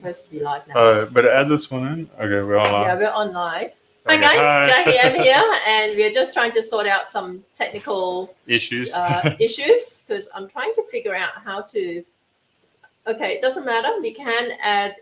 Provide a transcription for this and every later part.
Supposed to be live now. Better add this one in. Okay, we're all Yeah, live. we're on live. Hi Okay, guys, hi. Jackie M here, and we're just trying to sort out some technical Issues. issues because I'm trying to figure out how to. Okay, it doesn't matter. We can add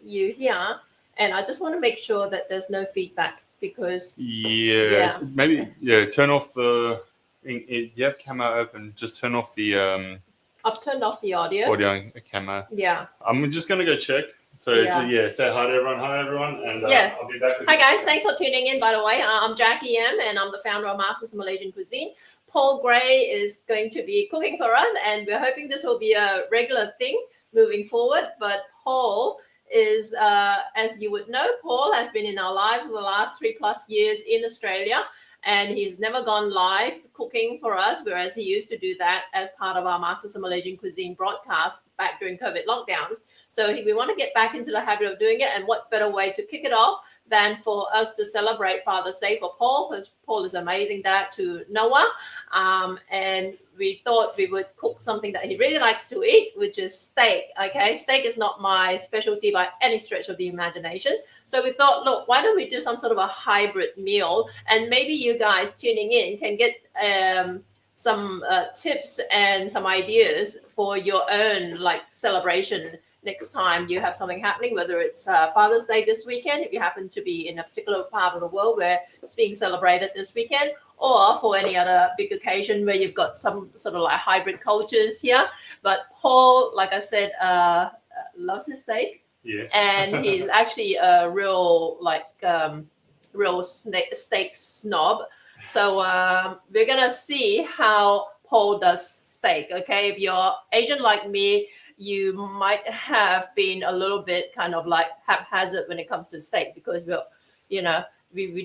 you here, and I just want to make sure that there's no feedback because Yeah. Maybe turn off the. If you have camera open, just turn off the I've turned off the audio. audio camera. Yeah. I'm just gonna go check. So say hi to everyone. Hi everyone, and I'll be back. Hi guys, thanks for tuning in. By the way, I'm Jackie M, and I'm the founder of Masters of Malaysian Cuisine. Paul Gray is going to be cooking for us, and we're hoping this will be a regular thing moving forward. But Paul is, as you would know, Paul has been in our lives for the last 3+ years in Australia. And he's never gone live cooking for us, whereas he used to do that as part of our Masters of Malaysian Cuisine broadcast back during COVID lockdowns. So we want to get back into the habit of doing it. And what better way to kick it off than for us to celebrate Father's Day for Paul, because Paul is an amazing dad to Noah. And we thought we would cook something that he really likes to eat, which is steak. Okay, steak is not my specialty by any stretch of the imagination. So we thought, look, why don't we do some sort of a hybrid meal? And maybe you guys tuning in can get some tips and some ideas for your own celebration next time you have something happening, whether it's Father's Day this weekend, if you happen to be in a particular part of the world where it's being celebrated this weekend, or for any other big occasion where you've got some sort of hybrid cultures here. But Paul, like I said, loves his steak. Yes. And he's actually a real steak snob. So we're gonna see how Paul does steak. Okay, if you're Asian like me, you might have been a little bit kind of haphazard when it comes to steak because we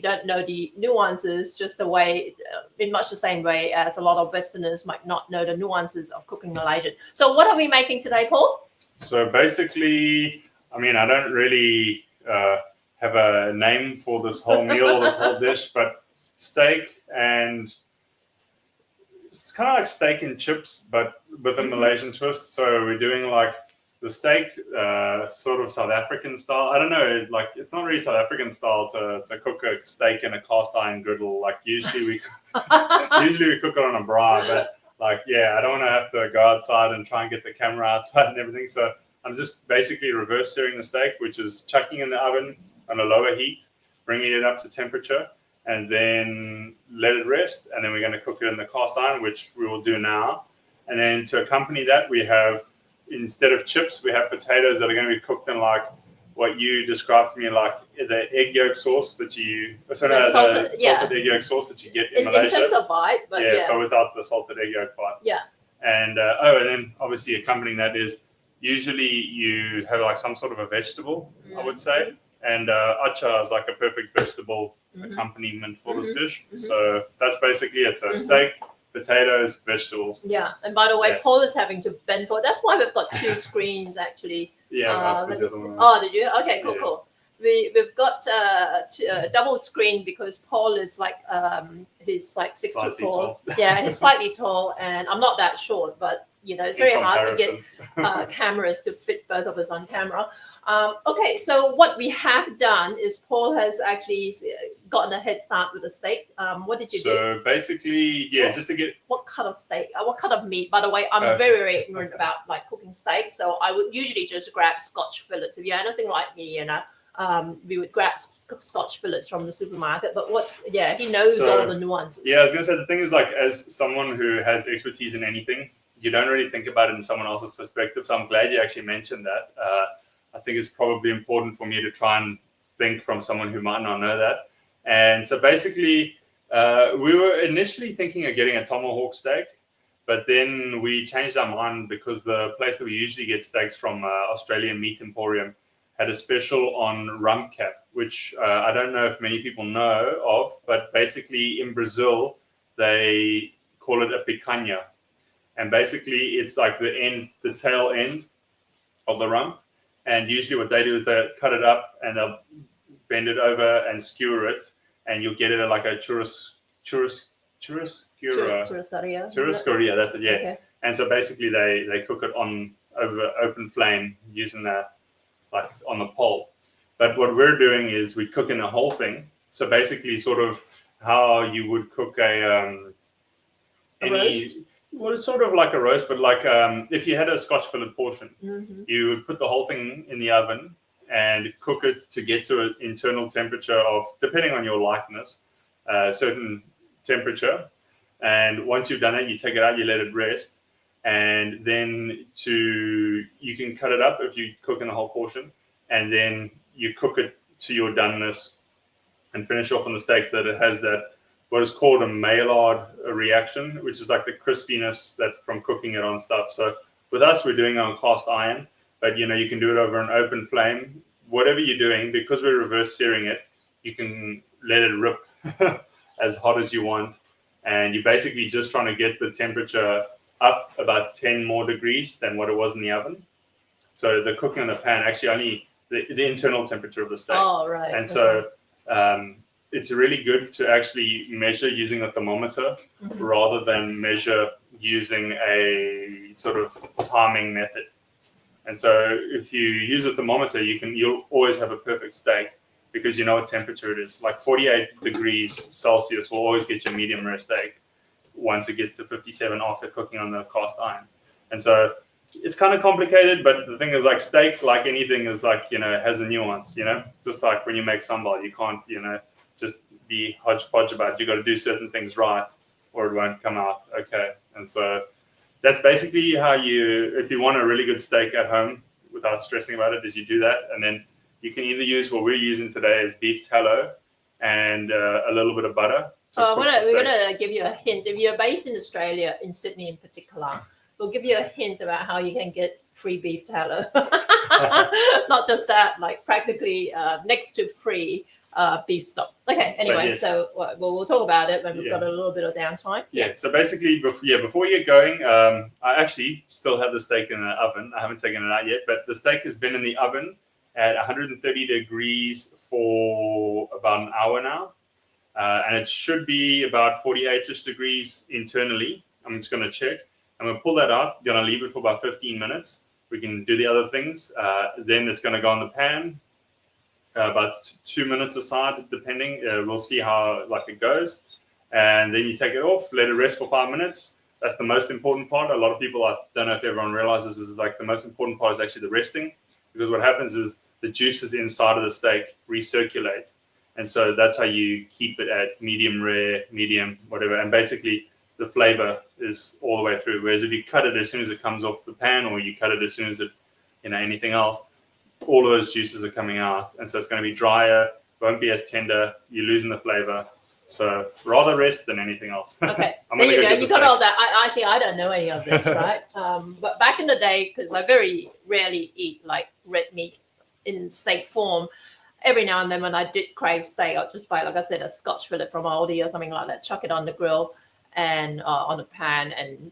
don't know the nuances just the way, in much the same way as a lot of Westerners might not know the nuances of cooking Malaysian. So what are we making today, Paul? So basically, I mean, I don't really have a name for this whole meal or this whole dish, but steak, and it's kind of like steak and chips, but with a Malaysian twist. So we're doing the steak, sort of South African style. I don't know, it's not really South African style to cook a steak in a cast iron griddle. Usually we cook it on a braai, but I don't want to have to go outside and try and get the camera outside and everything. So I'm just basically reverse searing the steak, which is chucking in the oven on a lower heat, bringing it up to temperature, and then let it rest. And then we're going to cook it in the cast iron, which we will do now. And then to accompany that, we have, instead of chips, we have potatoes that are going to be cooked in what you described to me, the egg yolk sauce that you, salted egg yolk sauce that you get in Malaysia. In terms of bite, but but without the salted egg yolk part. Yeah. And and then obviously accompanying that is usually you have some sort of a vegetable, I would say. And acar is a perfect vegetable accompaniment for this dish. So that's basically it. So steak, potatoes, vegetables. Yeah, and by the way, Paul is having to bend forward. That's why we've got two screens actually. Yeah. Did you? Okay, cool. We've got double screen because Paul is he's 6 foot tall. Yeah, he's slightly tall, and I'm not that short, but it's very hard to get cameras to fit both of us on camera. Okay, so what we have done is Paul has actually gotten a head start with the steak. What did you do? So basically, just to get... What cut of steak? What cut of meat? By the way, I'm very, very ignorant about cooking steak, so I would usually just grab Scotch fillets. If you're anything like me, we would grab Scotch fillets from the supermarket. But he knows all the nuances. Yeah, I was going to say, the thing is, as someone who has expertise in anything, you don't really think about it in someone else's perspective. So I'm glad you actually mentioned that. I think it's probably important for me to try and think from someone who might not know that. And so basically, we were initially thinking of getting a tomahawk steak, but then we changed our mind because the place that we usually get steaks from, Australian Meat Emporium, had a special on rump cap, which I don't know if many people know of, but basically in Brazil, they call it a picanha. And basically it's the tail end of the rump. And usually what they do is they cut it up and they'll bend it over and skewer it, and you'll get it at a churrascaria. Churrascaria, that's it, yeah. Okay. And so basically they cook it over open flame using that. like on the pole. But what we're doing is we're cooking the whole thing. So basically, sort of how you would cook a roast? Well, it's sort of like a roast, but like if you had a Scotch fillet portion, you would put the whole thing in the oven and cook it to get to an internal temperature of, depending on your likeness, certain temperature. And once you've done it, you take it out, you let it rest, and then you can cut it up if you cook in the whole portion, and then you cook it to your doneness and finish off on the steak so that it has that what is called a Maillard reaction, which is like the crispiness that from cooking it on stuff. So with us, we're doing it on cast iron, but you can do it over an open flame. Whatever you're doing, because we're reverse searing it, you can let it rip as hot as you want. And you're basically just trying to get the temperature up about 10 more degrees than what it was in the oven. So the cooking on the pan actually only the internal temperature of the steak. Oh, right. And so it's really good to actually measure using a thermometer rather than measure using a sort of timing method. And so if you use a thermometer, you'll always have a perfect steak because you know what temperature it is. Like 48 degrees Celsius will always get your medium rare steak once it gets to 57 after cooking on the cast iron. And so it's kind of complicated, but the thing is, like steak, like anything, is like, has a nuance, just like when you make sambal, you can't, just be hodgepodge about it. You got to do certain things right or it won't come out okay. And so that's basically how if you want a really good steak at home without stressing about it, is you do that. And then you can either use what we're using today is beef tallow and a little bit of butter. We're going to give you a hint. If you're based in Australia, in Sydney in particular, we'll give you a hint about how you can get free beef tallow. Not just that, like practically next to free beef stock. Okay, anyway, yes. So we'll talk about it when we've got a little bit of downtime. Yeah, so basically, before you're going, I actually still have the steak in the oven. I haven't taken it out yet, but the steak has been in the oven at 130 degrees for about an hour now. And it should be about 48-ish degrees internally. I'm just going to check. I'm going to pull that out. Going to leave it for about 15 minutes. We can do the other things. Then it's going to go in the pan. About 2 minutes aside, depending. We'll see how it goes. And then you take it off, let it rest for 5 minutes. That's the most important part. A lot of people, I don't know if everyone realizes, is like the most important part is actually the resting. Because what happens is the juices inside of the steak recirculate. And so that's how you keep it at medium rare, medium, whatever. And basically the flavor is all the way through. Whereas if you cut it as soon as it comes off the pan, or you cut it as soon as it, anything else, all of those juices are coming out. And so it's going to be drier, won't be as tender, you're losing the flavor. So rather rest than anything else. Okay, there you go. You got all that. I don't know any of this, right? But back in the day, because I very rarely eat like red meat in steak form, every now and then when I did crave steak, I'll just buy, like I said, a Scotch fillet from Aldi or something like that, chuck it on the grill and on the pan and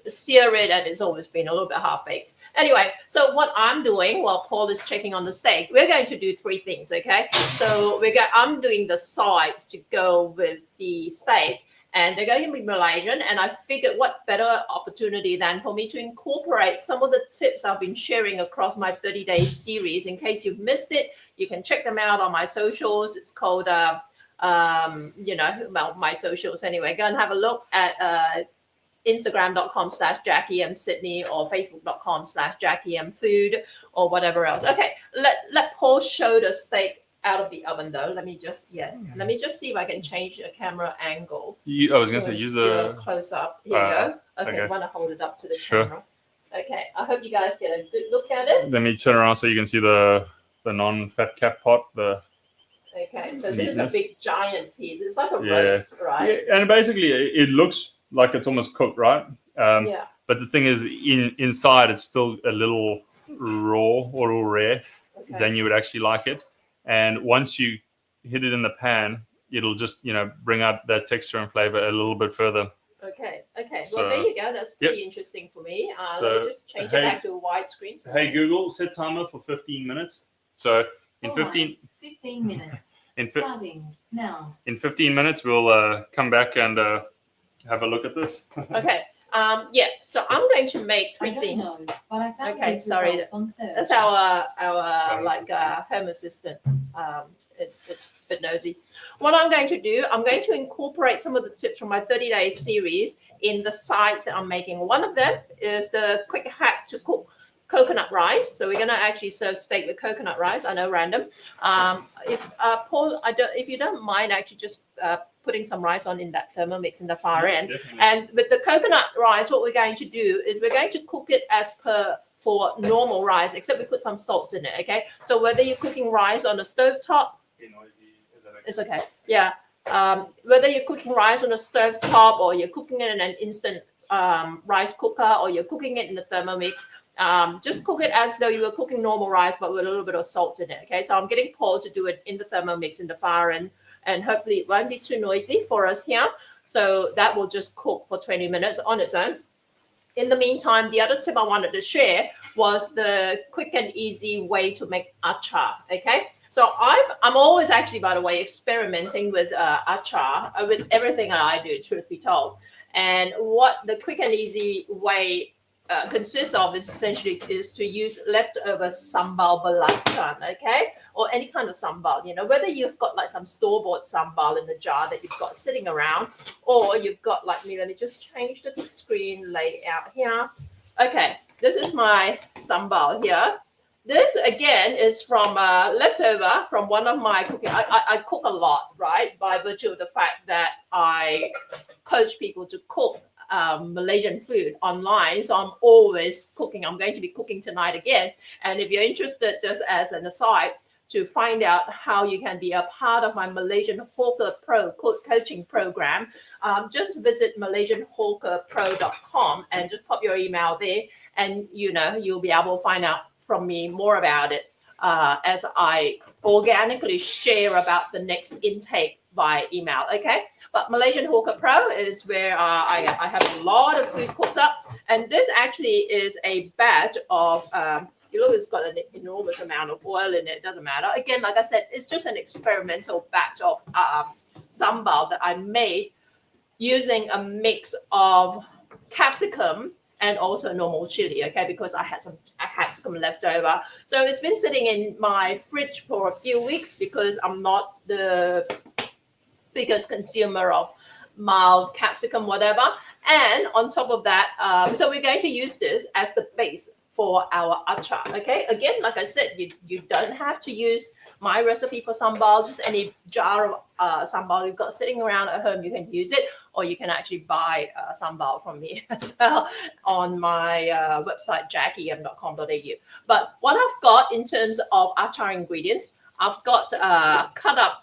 sear it, and it's always been a little bit half-baked. Anyway, so what I'm doing while Paul is checking on the steak, we're going to do three things, okay? So I'm doing the sides to go with the steak, and they're going to be Malaysian, and I figured what better opportunity than for me to incorporate some of the tips I've been sharing across my 30-day series. In case you've missed it, you can check them out on my socials. It's called, my socials anyway. Go and have a look at Instagram.com/Jackie M Sydney or Facebook.com/Jackie M Food or whatever else. Okay, let Paul show the steak out of the oven though. Let me just see if I can change the camera angle. I was going to say use the close up. Here you go. Okay, I want to hold it up to the camera. Okay, I hope you guys get a good look at it. Let me turn around so you can see the non-fat cap pot. Okay, so this is a big giant piece. It's like a roast, right? Yeah, and basically it looks like it's almost cooked, right? But the thing is, inside it's still a little raw or a little rare than you would actually like it. And once you hit it in the pan, it'll just bring out that texture and flavor a little bit further. Okay. So, well, there you go. That's pretty interesting for me. Let me just change it back to a widescreen. So hey Google, set timer for 15 minutes. So in 15 minutes. Starting now. In 15 minutes, we'll come back and have a look at this. Okay. Yeah, so I'm going to make I 3 don't things. know, but I found Okay, these sorry, results on search. That's our Home like assistant. home assistant. It's a bit nosy. What I'm going to do, I'm going to incorporate some of the tips from my 30-day series in the sides that I'm making. One of them is the quick hack to cook coconut rice. So we're going to actually serve steak with coconut rice. I know, random. If Paul, if you don't mind, actually just putting some rice on in that Thermomix in the far end. Definitely. And with the coconut rice, what we're going to do is we're going to cook it as per for normal rice, except we put some salt in it. Okay. So whether you're cooking rice on a stovetop, Be noisy. Is that okay? it's okay. Yeah. Whether you're cooking rice on a stovetop or you're cooking it in an instant rice cooker or you're cooking it in the Thermomix, just cook it as though you were cooking normal rice, but with a little bit of salt in it. Okay. So I'm getting Paul to do it in the Thermomix in the far end, and hopefully it won't be too noisy for us here. So that will just cook for 20 minutes on its own. In the meantime, the other tip I wanted to share was the quick and easy way to make acar. Okay, so I'm always actually, by the way, experimenting with acar with everything that I do. Truth be told, and what the quick and easy way consists of is essentially is to use leftover sambal belacan, okay, or any kind of sambal. You know, whether you've got like some store-bought sambal in the jar that you've got sitting around, or you've got like me. Let me just change the screen layout here. Okay, this is my sambal here. This again is from leftover from one of my cooking. I cook a lot, right? By virtue of the fact that I coach people to cook Malaysian food online. So I'm always cooking. I'm going to be cooking tonight again. And if you're interested, just as an aside, to find out how you can be a part of my Malaysian Hawker Pro coaching program, just visit malaysianhawkerpro.com and just pop your email there, and you'll be able to find out from me more about it as I organically share about the next intake via email. Okay. But Malaysian Hawker Pro is where I have a lot of food cooked up. And this actually is a batch of, it's got an enormous amount of oil in it. It doesn't matter. Again, like I said, it's just an experimental batch of sambal that I made using a mix of capsicum and also normal chili, okay, because I had some capsicum left over. So it's been sitting in my fridge for a few weeks because I'm not the biggest consumer of mild capsicum, whatever. And on top of that, so we're going to use this as the base for our acar. Okay, again, like I said, you don't have to use my recipe for sambal. Just any jar of sambal you've got sitting around at home, you can use it, or you can actually buy sambal from me as well on my website jackiem.com.au. But what I've got in terms of acar ingredients, I've got cut up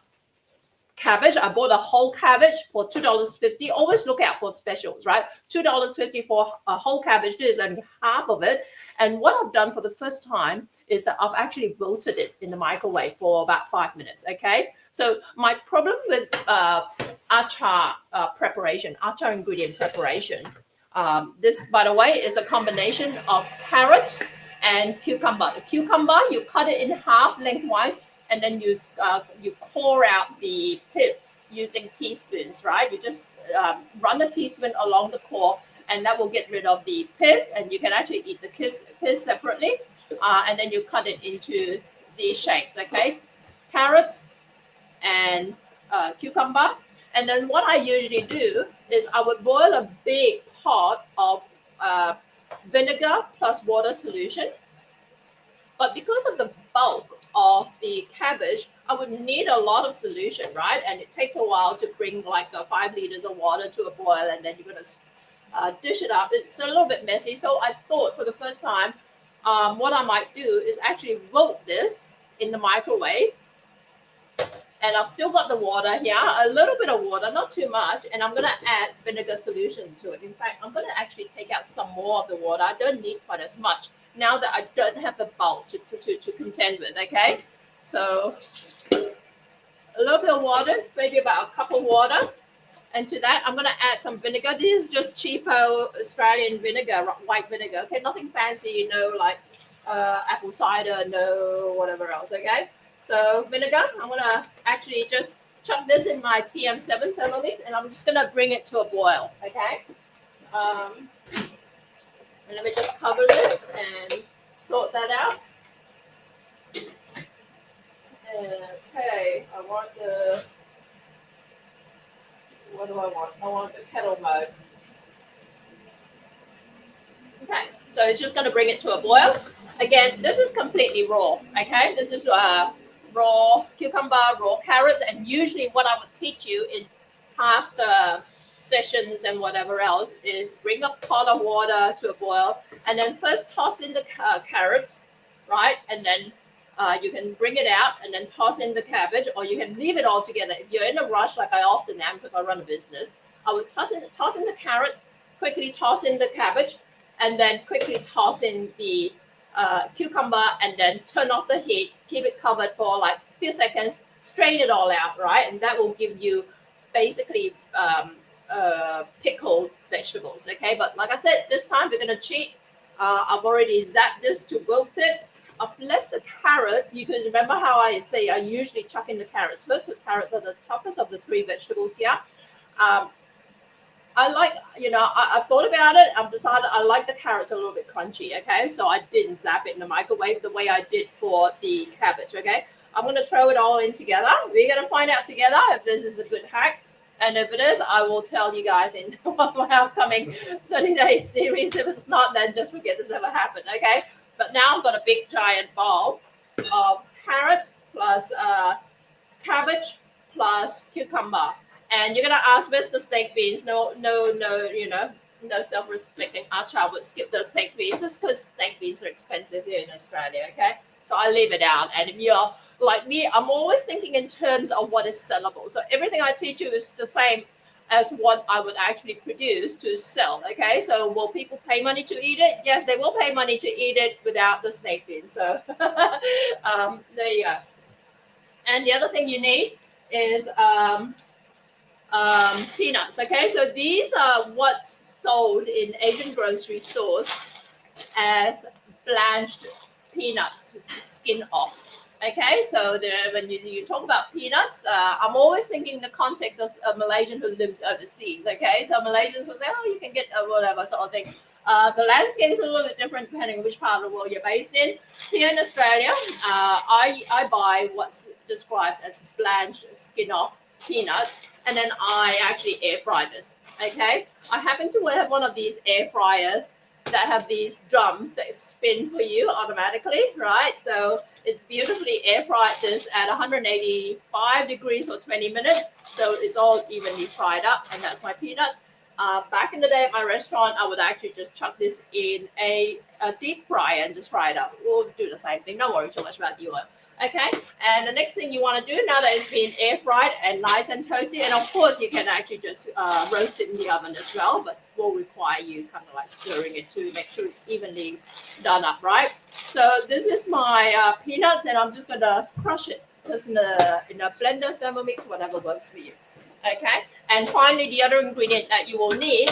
cabbage. I bought a whole cabbage for $2.50. Always look out for specials, right? $2.50 for a whole cabbage. This is only half of it. And what I've done for the first time is that I've actually wilted it in the microwave for about 5 minutes. Okay. So my problem with acar preparation, acar ingredient preparation, this, by the way, is a combination of carrots and cucumber. The cucumber, you cut it in half lengthwise, and then you core out the pith using teaspoons, right? You just run a teaspoon along the core, and that will get rid of the pith, and you can actually eat the pith separately, and then you cut it into these shapes, okay? Carrots and cucumber. And then what I usually do is I would boil a big pot of vinegar plus water solution. But because of the bulk of the cabbage, I would need a lot of solution, right? And it takes a while to bring like 5 liters of water to a boil, and then you're going to dish it up. It's a little bit messy. So I thought for the first time, what I might do is actually wilt this in the microwave. And I've still got the water here, a little bit of water, not too much. And I'm going to add vinegar solution to it. In fact, I'm going to actually take out some more of the water. I don't need quite as much now that I don't have the bulk to contend with, okay? So a little bit of water, it's maybe about a cup of water. And to that, I'm going to add some vinegar. This is just cheapo Australian vinegar, white vinegar, okay? Nothing fancy, like apple cider, no whatever else, okay? So vinegar, I'm going to actually just chuck this in my TM7 Thermomix, and I'm just going to bring it to a boil, okay? And let me just cover this and sort that out. Okay, I want the, what do I want? I want the kettle mode. Okay, so it's just going to bring it to a boil. Again, this is completely raw, okay? This is raw cucumber, raw carrots, and usually what I would teach you in past sessions and whatever else is bring a pot of water to a boil, and then first toss in the carrots, right? And then you can bring it out and then toss in the cabbage, or you can leave it all together. If you're in a rush, like I often am because I run a business, I would toss in the carrots, quickly toss in the cabbage, and then quickly toss in the cucumber, and then turn off the heat, keep it covered for like a few seconds, strain it all out, right? And that will give you basically pickled vegetables, okay? But like I said, this time we're gonna cheat. I've already zapped this to wilt it. I've left the carrots. You can remember how I say I usually chuck in the carrots first because carrots are the toughest of the three vegetables here. I like, I've thought about it. I've decided I like the carrots a little bit crunchy, okay? So I didn't zap it in the microwave the way I did for the cabbage, okay? I'm going to throw it all in together. We're going to find out together if this is a good hack. And if it is, I will tell you guys in one of my upcoming 30-day series. If it's not, then just forget this ever happened, okay? But now I've got a big giant bowl of carrots plus cabbage plus cucumber. And you're gonna ask, where's the steak beans? No, no self-restricting acar would skip those steak beans. It's because steak beans are expensive here in Australia, okay? So I leave it out. And if you're like me, I'm always thinking in terms of what is sellable. So everything I teach you is the same as what I would actually produce to sell, okay? So will people pay money to eat it? Yes, they will pay money to eat it without the steak beans. So there you go. And the other thing you need is peanuts, okay? So these are what's sold in Asian grocery stores as blanched peanuts, skin off. Okay, so when you talk about peanuts, I'm always thinking in the context of a Malaysian who lives overseas. Okay, so Malaysians will say, oh, you can get whatever sort of thing. The landscape is a little bit different depending on which part of the world you're based in. Here in Australia, I buy what's described as blanched skin off peanuts, and then I actually air fry this. Okay, I happen to have one of these air fryers that have these drums that spin for you automatically, right? So it's beautifully air fried this at 185 degrees for 20 minutes. So it's all evenly fried up, and that's my peanuts. Back in the day at my restaurant, I would actually just chuck this in a deep fryer and just fry it up. We'll do the same thing. Don't worry too much about the oil. Okay, and the next thing you want to do now that it's been air fried and nice and toasty, and of course you can actually just roast it in the oven as well, but will require you kind of like stirring it to make sure it's evenly done up, right? So this is my peanuts, and I'm just going to crush it just in a blender, Thermomix, whatever works for you. Okay, and finally the other ingredient that you will need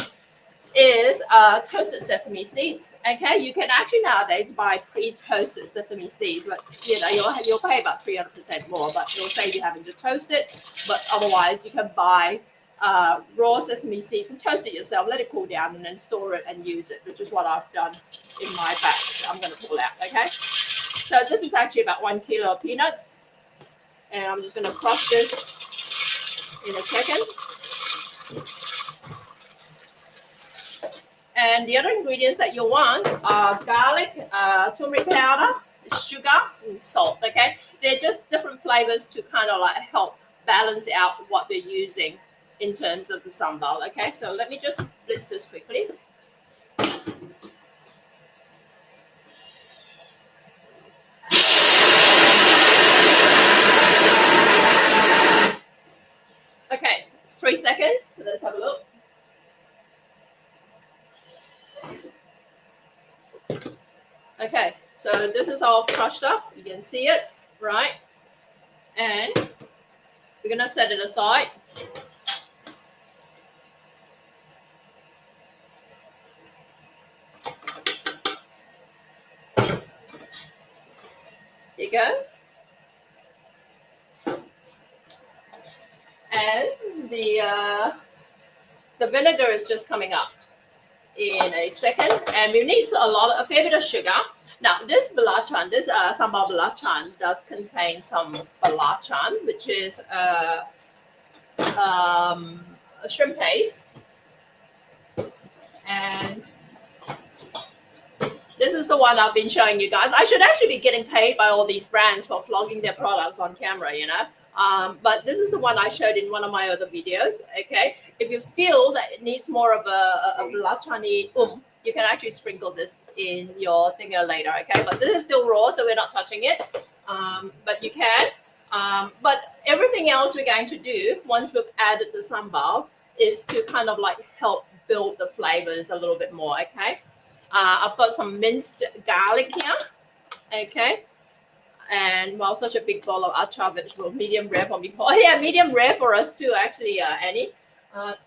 is toasted sesame seeds. Okay, you can actually nowadays buy pre-toasted sesame seeds, but you'll pay about 300% more, but it'll save you having to toast it. But otherwise, you can buy raw sesame seeds and toast it yourself, let it cool down, and then store it and use it, which is what I've done in my batch. I'm going to pull out. Okay, so this is actually about 1 kilo of peanuts, and I'm just going to crush this in a second. And the other ingredients that you want are garlic, turmeric powder, sugar, and salt, okay? They're just different flavors to kind of like help balance out what they're using in terms of the sambal, okay? So let me just blitz this quickly. Okay, it's 3 seconds. Let's have a look. Okay, so this is all crushed up. You can see it, right? And we're going to set it aside. There you go. And the vinegar is just coming up in a second. And we need a fair bit of sugar. Now, this belacan, this sambal belacan does contain some belacan, which is a shrimp paste. And this is the one I've been showing you guys. I should actually be getting paid by all these brands for flogging their products on camera, you know. But this is the one I showed in one of my other videos, okay? If you feel that it needs more of a belacan-y you can actually sprinkle this in your thinger later, okay? But this is still raw, so we're not touching it. But you can. But everything else we're going to do, once we've added the sambal, is to kind of like help build the flavors a little bit more, okay? I've got some minced garlic here, okay? And well, such a big bowl of acar vegetable, medium rare for me. Oh yeah, medium rare for us too, actually, Annie.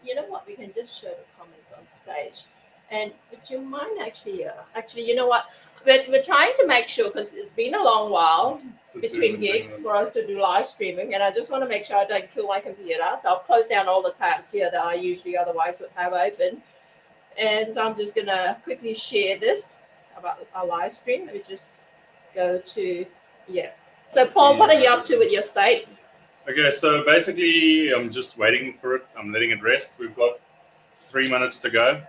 You know what? We can just show the comments on stage. And would you mind actually, you know what? We're trying to make sure, because it's been a long while between gigs for us to do live streaming, and I just want to make sure I don't kill my computer. So I've closed down all the tabs here that I usually otherwise would have open. And so I'm just going to quickly share this about our live stream. Let me just go to, So Paul, what are you up to with your steak? Okay, so basically I'm just waiting for it. I'm letting it rest. We've got 3 minutes to go.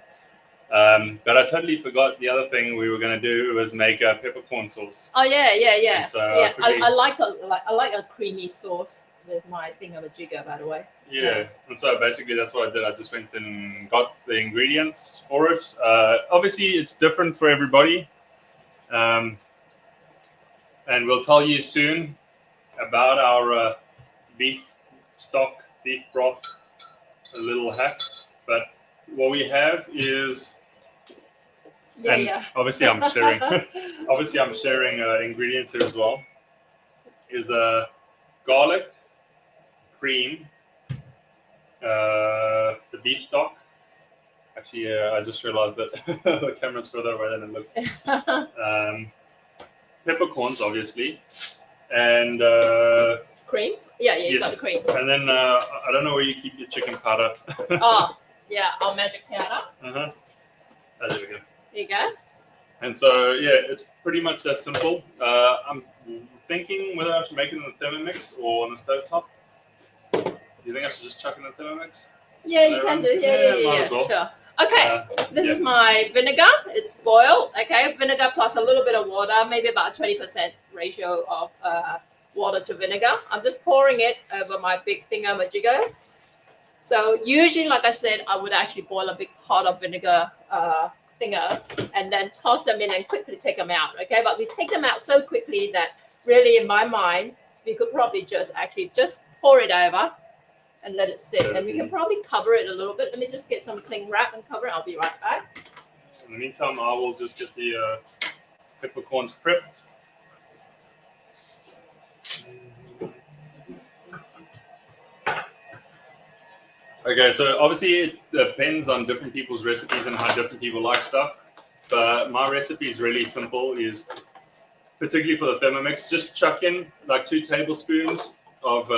But I totally forgot the other thing we were going to do was make a peppercorn sauce. Oh yeah. And so I like a creamy sauce with my thingamajigger, by the way. Yeah, and so basically that's what I did. I just went and got the ingredients for it. Obviously, it's different for everybody. And we'll tell you soon about our beef stock, beef broth, a little hack. But what we have is, obviously I'm sharing. Obviously, I'm sharing ingredients here as well. Is garlic, cream, the beef stock. Actually, I just realized that the camera's further away than it looks. Peppercorns, obviously, and cream. Yeah, you got the cream. And then I don't know where you keep your chicken powder. Oh, yeah, our magic powder. There we go. There you go. And so, it's pretty much that simple. I'm thinking whether I should make it in the Thermomix or on the stovetop. Do you think I should just chuck in the Thermomix? Yeah, you can do. Yeah. Might as well. Sure. Okay, this is my vinegar. It's boiled. Okay, vinegar plus a little bit of water, maybe about a 20% ratio of water to vinegar. I'm just pouring it over my big thingamajigger. So usually, like I said, I would actually boil a big pot of vinegar thinger and then toss them in and quickly take them out. Okay, but we take them out so quickly that really, in my mind, we could probably just pour it over and let it sit. And we can probably cover it a little bit. Let me just get some cling wrap and cover it. I'll be right back. In the meantime, I will just get the peppercorns prepped. Okay, so obviously it depends on different people's recipes and how different people like stuff. But my recipe is really simple, is particularly for the Thermomix, just chuck in like 2 tablespoons of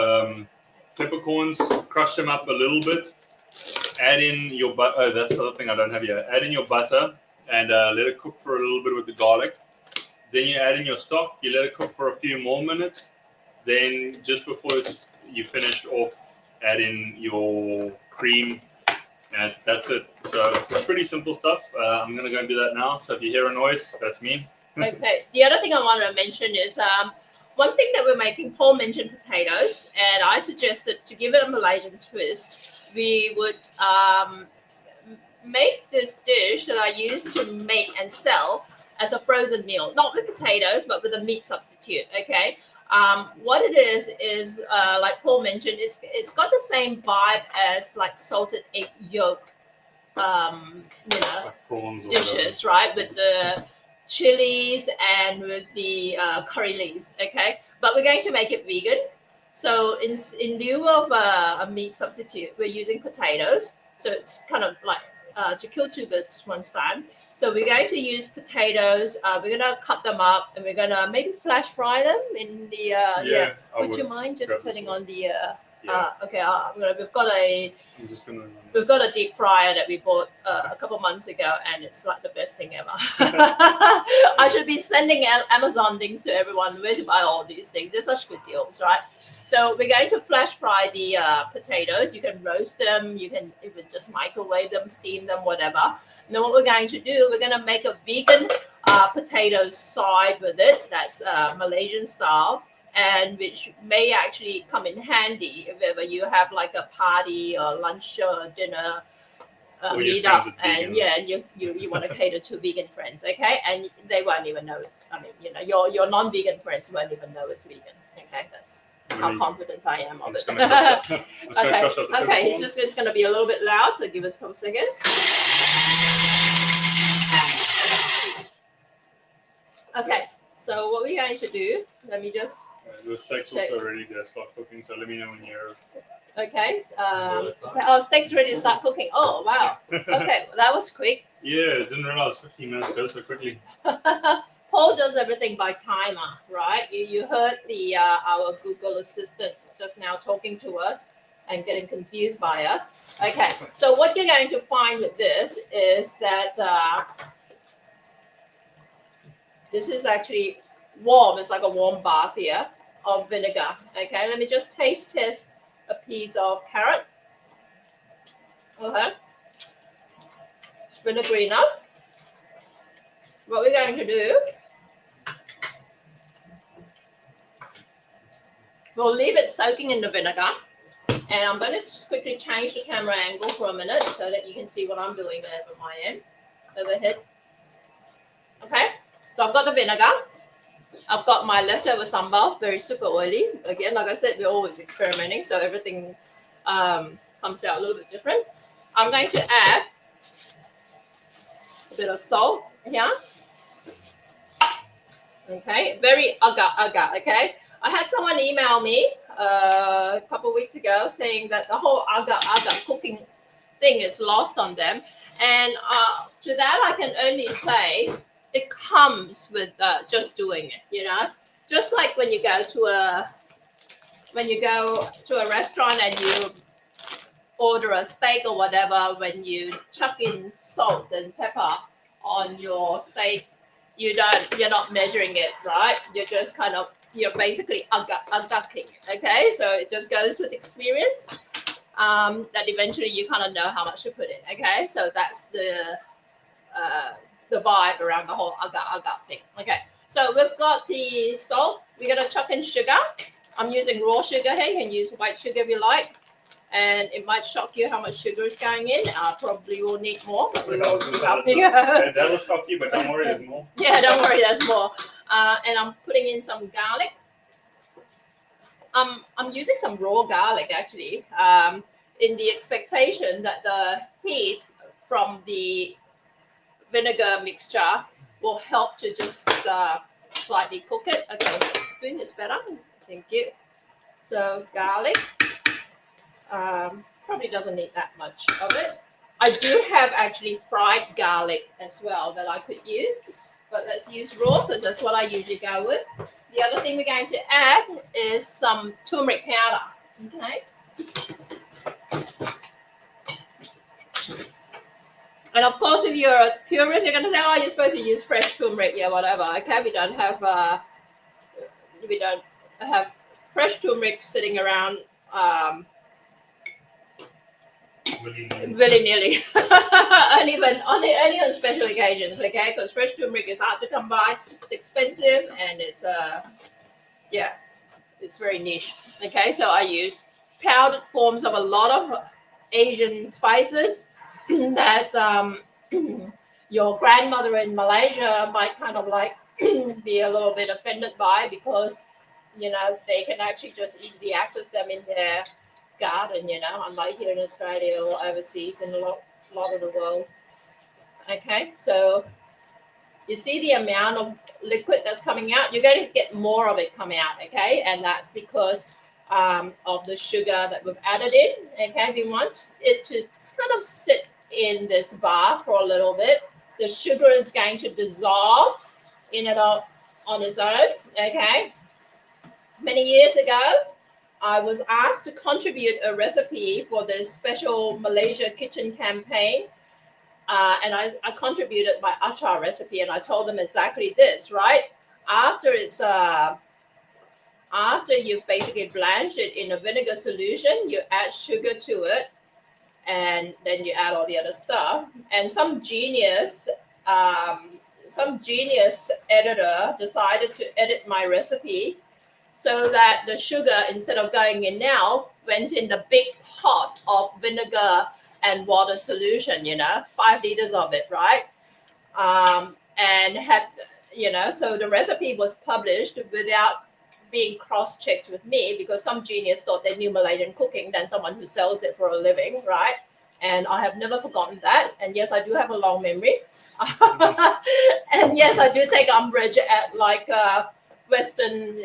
peppercorns, crush them up a little bit, add in your butter. Oh, that's the other thing I don't have here. Add in your butter and let it cook for a little bit with the garlic. Then you add in your stock, you let it cook for a few more minutes. Then just before you finish off, add in your cream, and that's it. So it's pretty simple stuff. I'm going to go and do that now. So if you hear a noise, that's me. Okay. The other thing I wanted to mention is one thing that we're making. Paul mentioned potatoes, and I suggested to give it a Malaysian twist, we would make this dish that I used to make and sell as a frozen meal, not with potatoes, but with a meat substitute. Okay. What it is like Paul mentioned, it's got the same vibe as like salted egg yolk, Like prawns or dishes, right? With the chilies and with the curry leaves, okay? But we're going to make it vegan. So in lieu of a meat substitute, we're using potatoes. So it's kind of like to kill 2 birds with 1 stone. So we're going to use potatoes. We're going to cut them up, and we're going to maybe flash fry them in the. Would you mind just turning on the Yeah. Okay, I'm just gonna. we've got a deep fryer that we bought a couple months ago, and it's like the best thing ever. I should be sending Amazon links to everyone where to buy all these things. They're such good deals, right? So we're going to flash fry the potatoes. You can roast them. You can even just microwave them, steam them, whatever. And then what we're going to do, we're going to make a vegan potato side with it. That's Malaysian style, and which may actually come in handy if ever you have like a party or lunch or dinner Or your meet friends up, are and vegans. you want to cater to vegan friends, okay? And they won't even know. I mean, your non-vegan friends won't even know it's vegan. Okay, that's how confident I am I'm of just it. gonna crush up. I'm just gonna Okay, crush up the okay, peppercorns. it's going to be a little bit loud, so give us a couple seconds. Okay, so what we're going to do, let me just, The steak's also ready to start cooking, so let me know when you're. okay, steak's ready to start cooking. Oh, wow. Okay, well, that was quick. Yeah, didn't realize 15 minutes goes so quickly. Paul does everything by timer, right? You heard the our Google Assistant just now talking to us and getting confused by us. Okay, so what you're going to find with this is that this is actually warm. It's like a warm bath here of vinegar. Okay, let me just taste test a piece of carrot. Okay, it's vinegary enough. What we're going to do, we'll leave it soaking in the vinegar. And I'm going to just quickly change the camera angle for a minute so that you can see what I'm doing there from my end. Overhead. Okay, so I've got the vinegar. I've got my leftover sambal, very super oily. Again, like I said, we're always experimenting, so everything comes out a little bit different. I'm going to add a bit of salt here. Okay, very agar, okay? I had someone email me a couple of weeks ago saying that the whole agar cooking thing is lost on them. And to that, I can only say it comes with just doing it, you know? Just like when you go to a restaurant and you order a steak or whatever, when you chuck in salt and pepper on your steak, you're not measuring it, right? You're basically agaking, okay? So it just goes with experience. That eventually you kind of know how much to put in, okay? So that's the vibe around the whole agar thing. Okay, so we've got the salt. We're gonna chuck in sugar. I'm using raw sugar here. You can use white sugar if you like. And it might shock you how much sugar is going in. Probably will need more. But we will see how That'll shock you, but don't worry, there's more. Yeah, don't worry, there's more. And I'm putting in some garlic. I'm using some raw garlic actually, in the expectation that the heat from the vinegar mixture will help to just slightly cook it. Okay, spoon is better. Thank you. So garlic. Probably doesn't need that much of it. I do have actually fried garlic as well that I could use, but let's use raw because that's what I usually go with. The other thing we're going to add is some turmeric powder. Okay. And of course, if you're a purist, you're going to say, "Oh, you're supposed to use fresh turmeric." Yeah, whatever. Okay, we don't have fresh turmeric sitting around. Willy-nilly. only on special occasions, okay? Because fresh turmeric is hard to come by, it's expensive, and it's it's very niche. Okay, so I use powdered forms of a lot of Asian spices that your grandmother in Malaysia might kind of like be a little bit offended by, because they can actually just easily access them in their garden, unlike here in Australia or overseas in a lot of the world. Okay, so you see the amount of liquid that's coming out. You're going to get more of it come out, okay? And that's because of the sugar that we've added in, okay? We want it to just kind of sit in this bath for a little bit. The sugar is going to dissolve in it on its own, okay? Many years ago, I was asked to contribute a recipe for this special Malaysia kitchen campaign. And I contributed my acar recipe, and I told them exactly this, right? After you've basically blanched it in a vinegar solution, you add sugar to it, and then you add all the other stuff. And some genius editor decided to edit my recipe so that the sugar, instead of going in now, went in the big pot of vinegar and water solution, 5 liters of it, right? And had, so the recipe was published without being cross-checked with me, because some genius thought they knew Malaysian cooking than someone who sells it for a living, right? And I have never forgotten that. And yes, I do have a long memory. And yes, I do take umbrage at Western,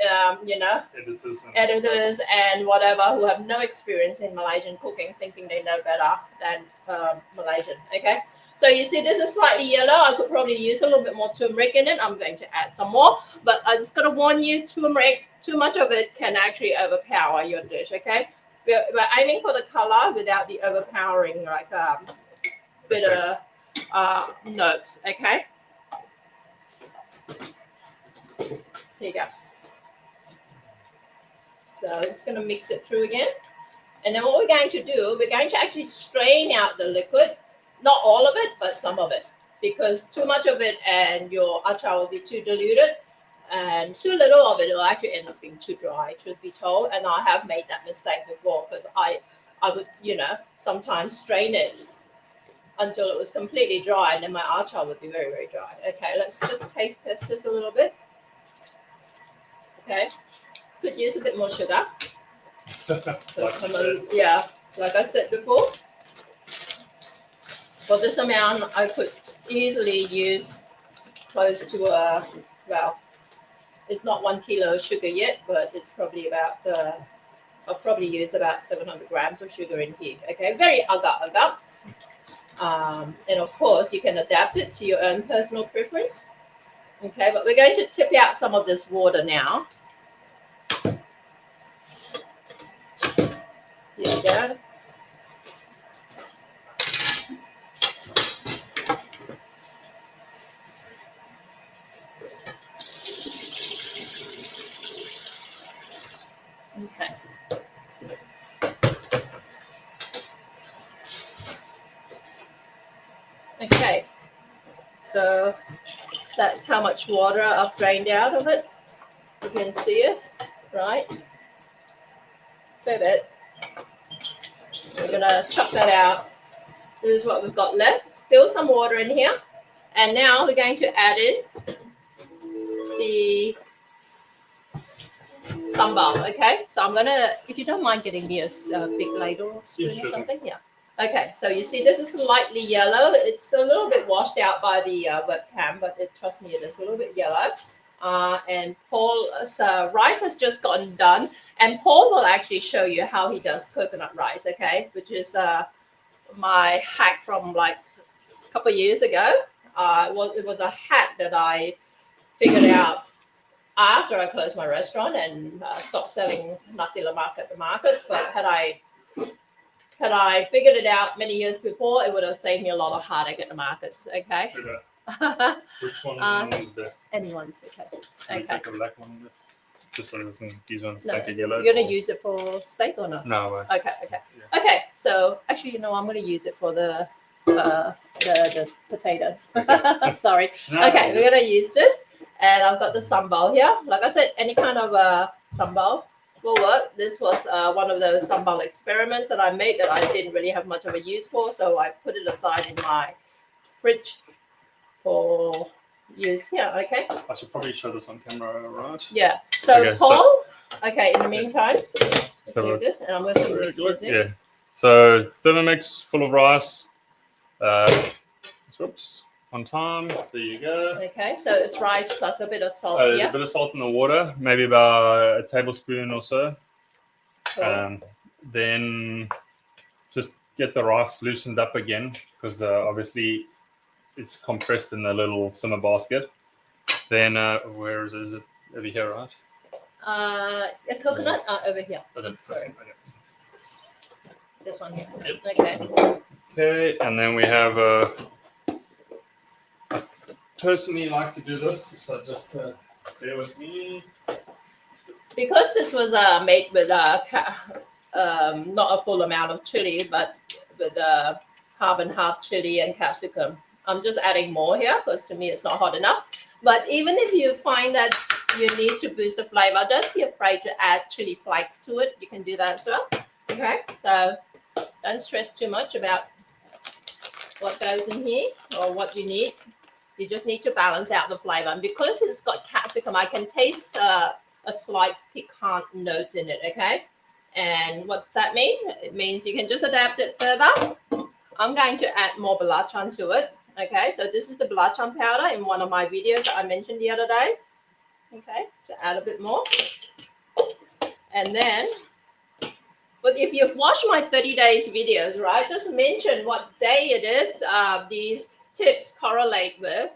editors and whatever who have no experience in Malaysian cooking, thinking they know better than Malaysian. Okay, so you see this is slightly yellow. I could probably use a little bit more turmeric in it. I'm going to add some more, but I just gotta warn you, turmeric, too much of it can actually overpower your dish. Okay, we're aiming for the color without the overpowering bitter notes. Okay. Here you go. So just going to mix it through again. And then what we're going to do, we're going to actually strain out the liquid. Not all of it, but some of it. Because too much of it and your acar will be too diluted. And too little of it will actually end up being too dry, truth be told. And I have made that mistake before, because I would, sometimes strain it until it was completely dry. And then my acar would be very, very dry. Okay, let's just taste test this a little bit. Okay, could use a bit more sugar. Yeah, like I said before, for this amount, I could easily use close to it's not 1 kilo of sugar yet, but it's probably about, I'll probably use about 700 grams of sugar in here. Okay, very agak-agak. And of course, you can adapt it to your own personal preference. Okay, but we're going to tip out some of this water now. Here we go. Okay. Okay, so that's how much water I've drained out of it. You can see it, right? Fair bit. We're going to chop that out. This is what we've got left. Still some water in here. And now we're going to add in the sambal, okay? So I'm going to, if you don't mind getting me a big ladle or spoon or something. Yeah. Okay, so you see this is slightly yellow. It's a little bit washed out by the webcam, but trust me, it is a little bit yellow. And Paul's rice has just gotten done. And Paul will actually show you how he does coconut rice, okay? Which is my hack from like a couple of years ago. It was a hack that I figured out after I closed my restaurant and stopped selling nasi lemak at the markets. But had I figured it out many years before, it would have saved me a lot of heartache at the markets, okay? Which one is best? Anyone's okay. Can you take a black one? Just so it doesn't use one No, like a yellow. you're going to use it for steak or not? No. Okay. Yeah. Okay, so actually, I'm going to use it for the potatoes. Okay. Sorry. No, Okay, we're going to use this. And I've got the sambal here. Like I said, any kind of sambal will work. This was one of those sambal experiments that I made that I didn't really have much of a use for. So I put it aside in my fridge for use. Yeah, okay. I should probably show this on camera, right? Yeah. So Okay, Paul, okay, in the meantime, So save this, and I'm going to mix this in. Yeah. So Thermomix full of rice. Whoops. On time. There you go. Okay, so it's rice plus a bit of salt There's here. a bit of salt in the water, maybe about a tablespoon or so. Cool. Then just get the rice loosened up again, because obviously it's compressed in the little simmer basket. Then where is it? Over here, right? The coconut over here. But then- Sorry. This one here. Yep. Okay. Okay, and then we have I personally like to do this, so just bear with me. Because this was made with not a full amount of chili, but with half and half chili and capsicum. I'm just adding more here because to me it's not hot enough. But even if you find that you need to boost the flavor, don't be afraid to add chili flakes to it. You can do that as well. Okay, so don't stress too much about what goes in here or what you need. You just need to balance out the flavor. And because it's got capsicum, I can taste a slight piquant note in it, okay? And what's that mean? It means you can just adapt it further. I'm going to add more belacan to it, okay? So this is the belacan powder in one of my videos that I mentioned the other day. Okay, so add a bit more. And then, but if you've watched my 30 days videos, right, just mention what day it is these tips correlate with,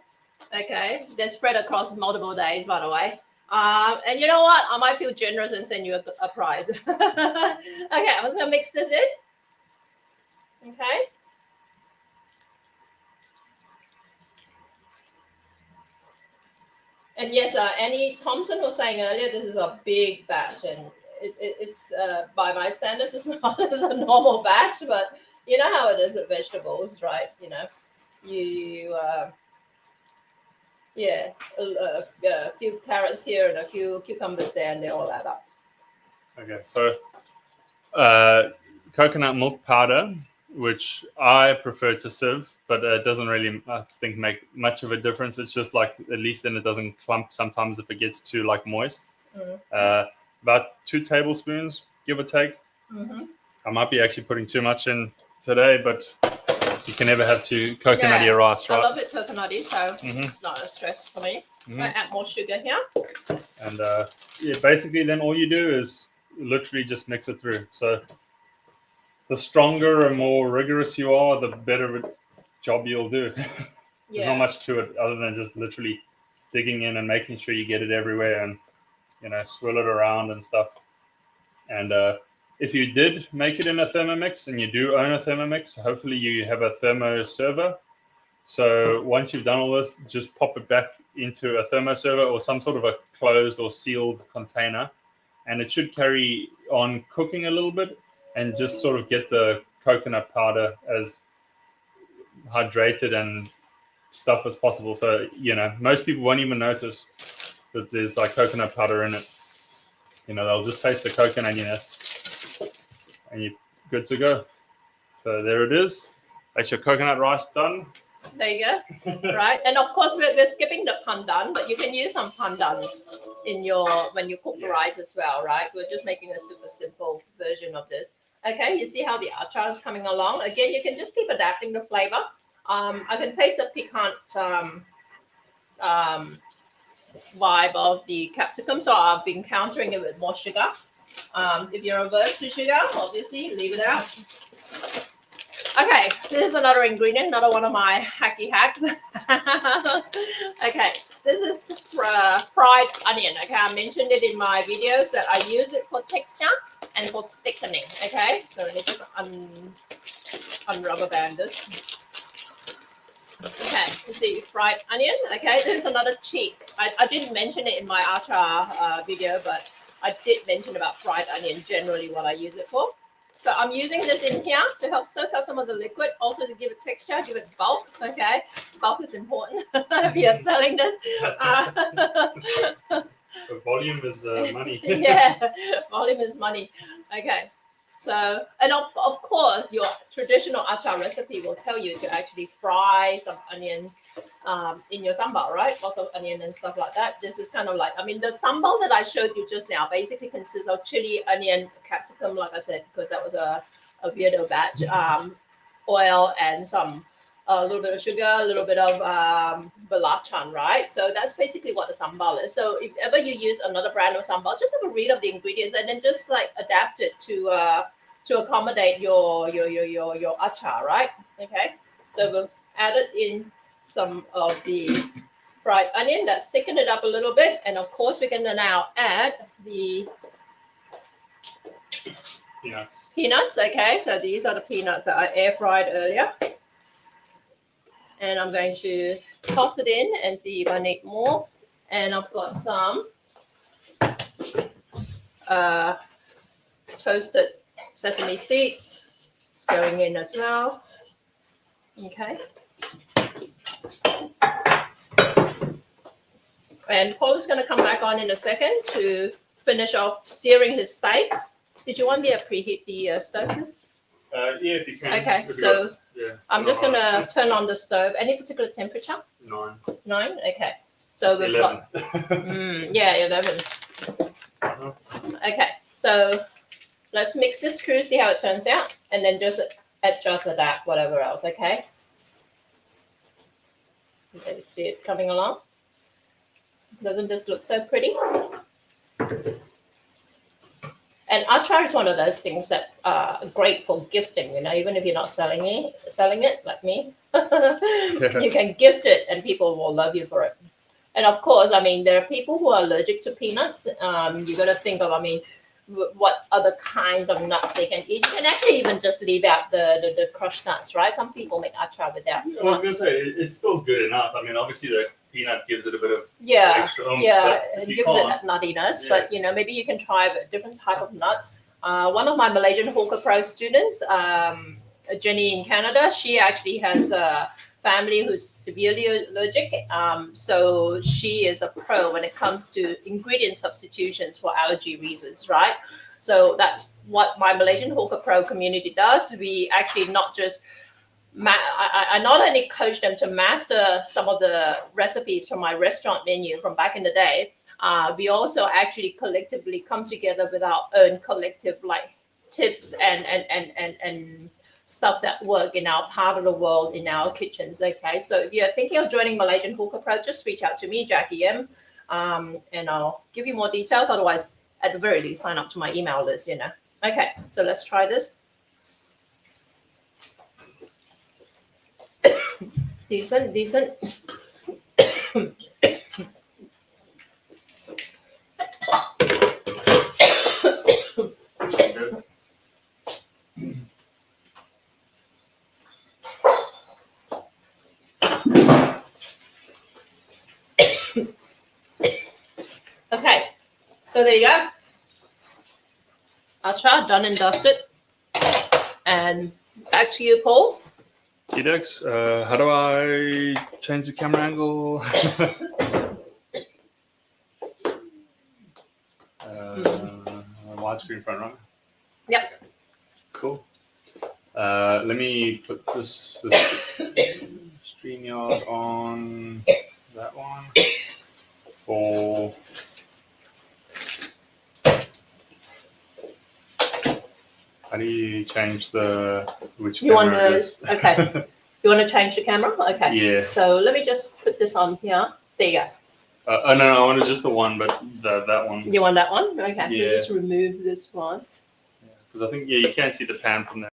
okay? They're spread across multiple days, by the way. And you know what? I might feel generous and send you a prize. Okay, I'm just gonna mix this in. Okay. And yes, Annie Thompson was saying earlier, this is a big batch, and it's by my standards, it's not as a normal batch, but you know how it is with vegetables, right? You know, you yeah, a few carrots here and a few cucumbers there, and they all add up. Okay, so coconut milk powder, which I prefer to sieve, but it doesn't really, I think, make much of a difference. It's just like, at least then it doesn't clump sometimes if it gets too like moist. About 2 tablespoons, give or take. I might be actually putting too much in today, but you can never have too coconutty rice, right? I love it coconutty, so it's not a stress for me. I add more sugar here. And yeah, basically then all you do is literally just mix it through. So the stronger and more rigorous you are, the better job you'll do. There's not much to it other than just literally digging in and making sure you get it everywhere and, you know, swirl it around and stuff. And if you did make it in a Thermomix, and you do own a Thermomix, hopefully you have a thermo server. So once you've done all this, just pop it back into a thermo server or some sort of a closed or sealed container, and it should carry on cooking a little bit and just sort of get the coconut powder as hydrated and stuff as possible. So, you know, most people won't even notice that there's like coconut powder in it. You know, they'll just taste the coconuttiness and you're good to go. So there it is. That's your coconut rice done. There you go. Right, and of course we're skipping the pandan, but you can use some pandan in your when you cook the rice as well, right? We're just making a super simple version of this. Okay, you see how the acar is coming along. Again, you can just keep adapting the flavor. I can taste the piquant vibe of the capsicum, so I've been countering it with more sugar. If you're averse to sugar, obviously leave it out. Okay, this is another ingredient, another one of my hacky hacks. Okay, this is fried onion. Okay, I mentioned it in my videos that I use it for texture and for thickening. Okay, so let me just unrubber band this. Okay, you see fried onion. Okay, there's another cheat. I didn't mention it in my acar video, but I did mention about fried onion, generally what I use it for. So I'm using this in here to help soak up some of the liquid, also to give it texture, give it bulk, okay? Bulk is important if you're selling this. The volume is money. Yeah, volume is money. Okay, so, and of course, your traditional acar recipe will tell you to actually fry some onion in your sambal, right? Lots of onion and stuff like that. This is kind of like, I mean, the sambal that I showed you just now basically consists of chili, onion, capsicum, like I said, because that was a weirdo batch, oil, and a little bit of sugar, a little bit of belacan, right? So that's basically what the sambal is. So if ever you use another brand of sambal, just have a read of the ingredients and then just like adapt it to accommodate your acar, right? Okay, so we've added in some of the fried onion. Let's thicken it up a little bit. And of course, we're going to now add the peanuts. Okay, so these are the peanuts that I air fried earlier. And I'm going to toss it in and see if I need more. And I've got some toasted sesame seeds. It's going in as well. Okay. And Paul is going to come back on in a second to finish off searing his steak. Did you want me to preheat the stove? Yeah, if you can. Okay, If you so got- yeah, I'm just going to turn on the stove. Any particular temperature? 9. 9? Okay. So we've 11. got... yeah, 11. Uh-huh. Okay, so let's mix this through, see how it turns out, and then just adjust that, whatever else, okay? Okay, see it coming along. Doesn't this look so pretty? And acar is one of those things that are great for gifting, you know, even if you're not selling it like me. You can gift it and people will love you for it. And of course, I mean, there are people who are allergic to peanuts. You got to think of, I mean, what other kinds of nuts they can eat. You can actually even just leave out the crushed nuts, right? Some people make acar without nuts. I was going to say, it's still good enough. I mean, obviously the peanut gives it a bit of extra oomph. Yeah, but it if you gives it can't- that nuttiness. Yeah. But, you know, maybe you can try a different type of nut. One of my Malaysian Hawker Pro students, Jenny in Canada, she actually has a family who's severely allergic. So she is a pro when it comes to ingredient substitutions for allergy reasons, right? So that's what my Malaysian Hawker Pro community does. We actually not just I not only coach them to master some of the recipes from my restaurant menu from back in the day, we also actually collectively come together with our own collective like tips and stuff that work in our part of the world, in our kitchens. Okay, so if you're thinking of joining Malaysian Hawker Pro, just reach out to me, Jackie M, and I'll give you more details. Otherwise, at the very least, sign up to my email list, you know. Okay, so let's try this. Decent. Good. Okay, so there you go. Acha, done and dusted. And back to you, Paul. Dex, how do I change the camera angle? Widescreen front, right? Yep. Cool. Let me put this StreamYard on that one. For how do you change which You want camera it to, is? okay. You want to change the camera? Okay. Yeah. So let me just put this on here. There you go. Oh no, I wanted just the one, but that one. You want that one? Okay. Let me Yeah. just remove this one. Because I think you can't see the pan from there.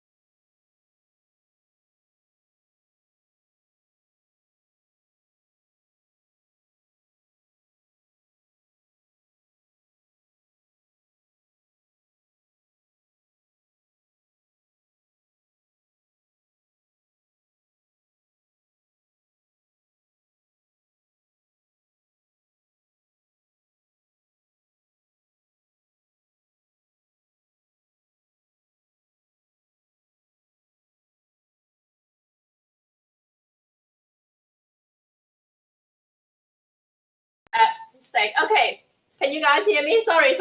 Steak. Okay. Can you guys hear me? Sorry.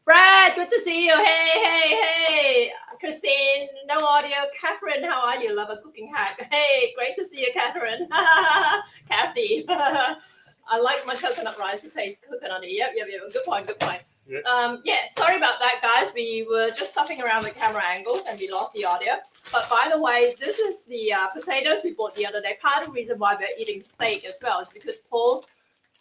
Brad, good to see you. Hey. Christine, no audio. Catherine, how are you? Love a cooking hack. Hey, great to see you, Catherine. Kathy. I like my coconut rice. It tastes coconutty. Yep. Good point. Yeah. Sorry about that, guys. We were just stuffing around the camera angles and we lost the audio. But by the way, this is the potatoes we bought the other day. Part of the reason why we're eating steak as well is because Paul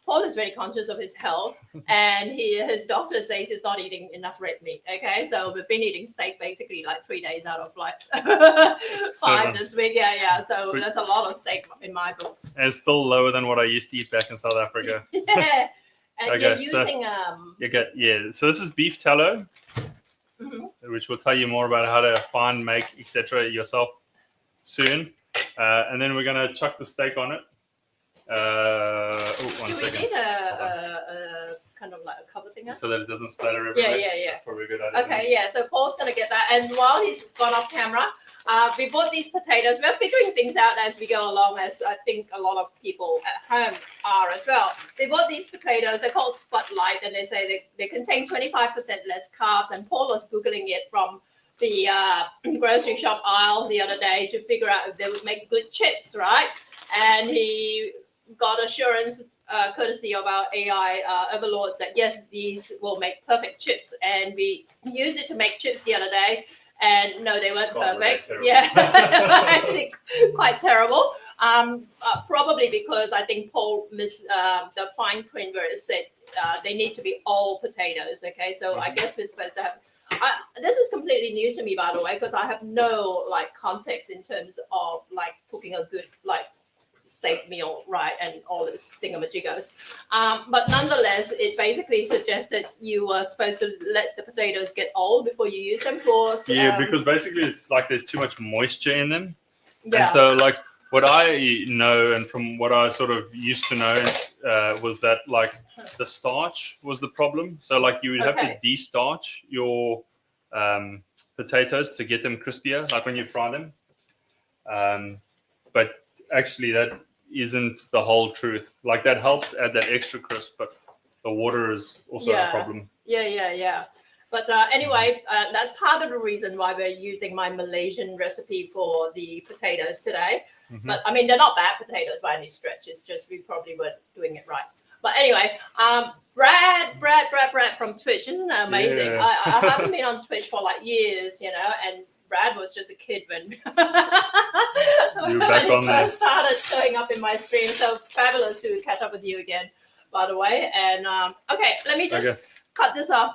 Paul is very conscious of his health, and his doctor says he's not eating enough red meat. Okay, so we've been eating steak basically like 3 days out of like 5 this week. Yeah. So that's a lot of steak in my books. And it's still lower than what I used to eat back in South Africa. Yeah, and Okay, you're using So this is beef tallow, which will tell you more about how to find, make, etc. yourself soon. And then we're gonna chuck the steak on it. One do second. we need a kind of like a cover thing? So that it doesn't splatter everywhere. Yeah. That's probably a good idea. Okay, yeah. So Paul's gonna get that, and while he's gone off camera, we bought these potatoes. We're figuring things out as we go along, as I think a lot of people at home are as well. They bought these potatoes. They're called Spotlight, and they say they contain 25% less carbs. And Paul was googling it from the grocery shop aisle the other day to figure out if they would make good chips, right? And he got assurance courtesy of our AI overlords that yes, these will make perfect chips. And we used it to make chips the other day, and no, they weren't perfect. Yeah, actually quite terrible. Probably because I think Paul missed the fine print where it said they need to be all potatoes. Okay, so I guess we're supposed to have. This is completely new to me, by the way, because I have no like context in terms of like cooking a good like steak meal, right, and all this thingamajigos. But nonetheless, it basically suggested you were supposed to let the potatoes get old before you use them for. Because basically it's like there's too much moisture in them. Yeah. And so like what I know, and from what I sort of used to know, was that like the starch was the problem. So like you would have to de-starch your potatoes to get them crispier, like when you fry them. But actually that isn't the whole truth. Like that helps add that extra crisp, but the water is also a problem. Yeah. But anyway, that's part of the reason why we're using my Malaysian recipe for the potatoes today. But I mean, they're not bad potatoes by any stretch. It's just we probably weren't doing it right. But anyway, Brad from Twitch, isn't that amazing? Yeah. I haven't been on Twitch for like years, and Brad was just a kid when, You're back on he there. first started showing up in my stream. So fabulous to catch up with you again, by the way. And okay, let me just cut this off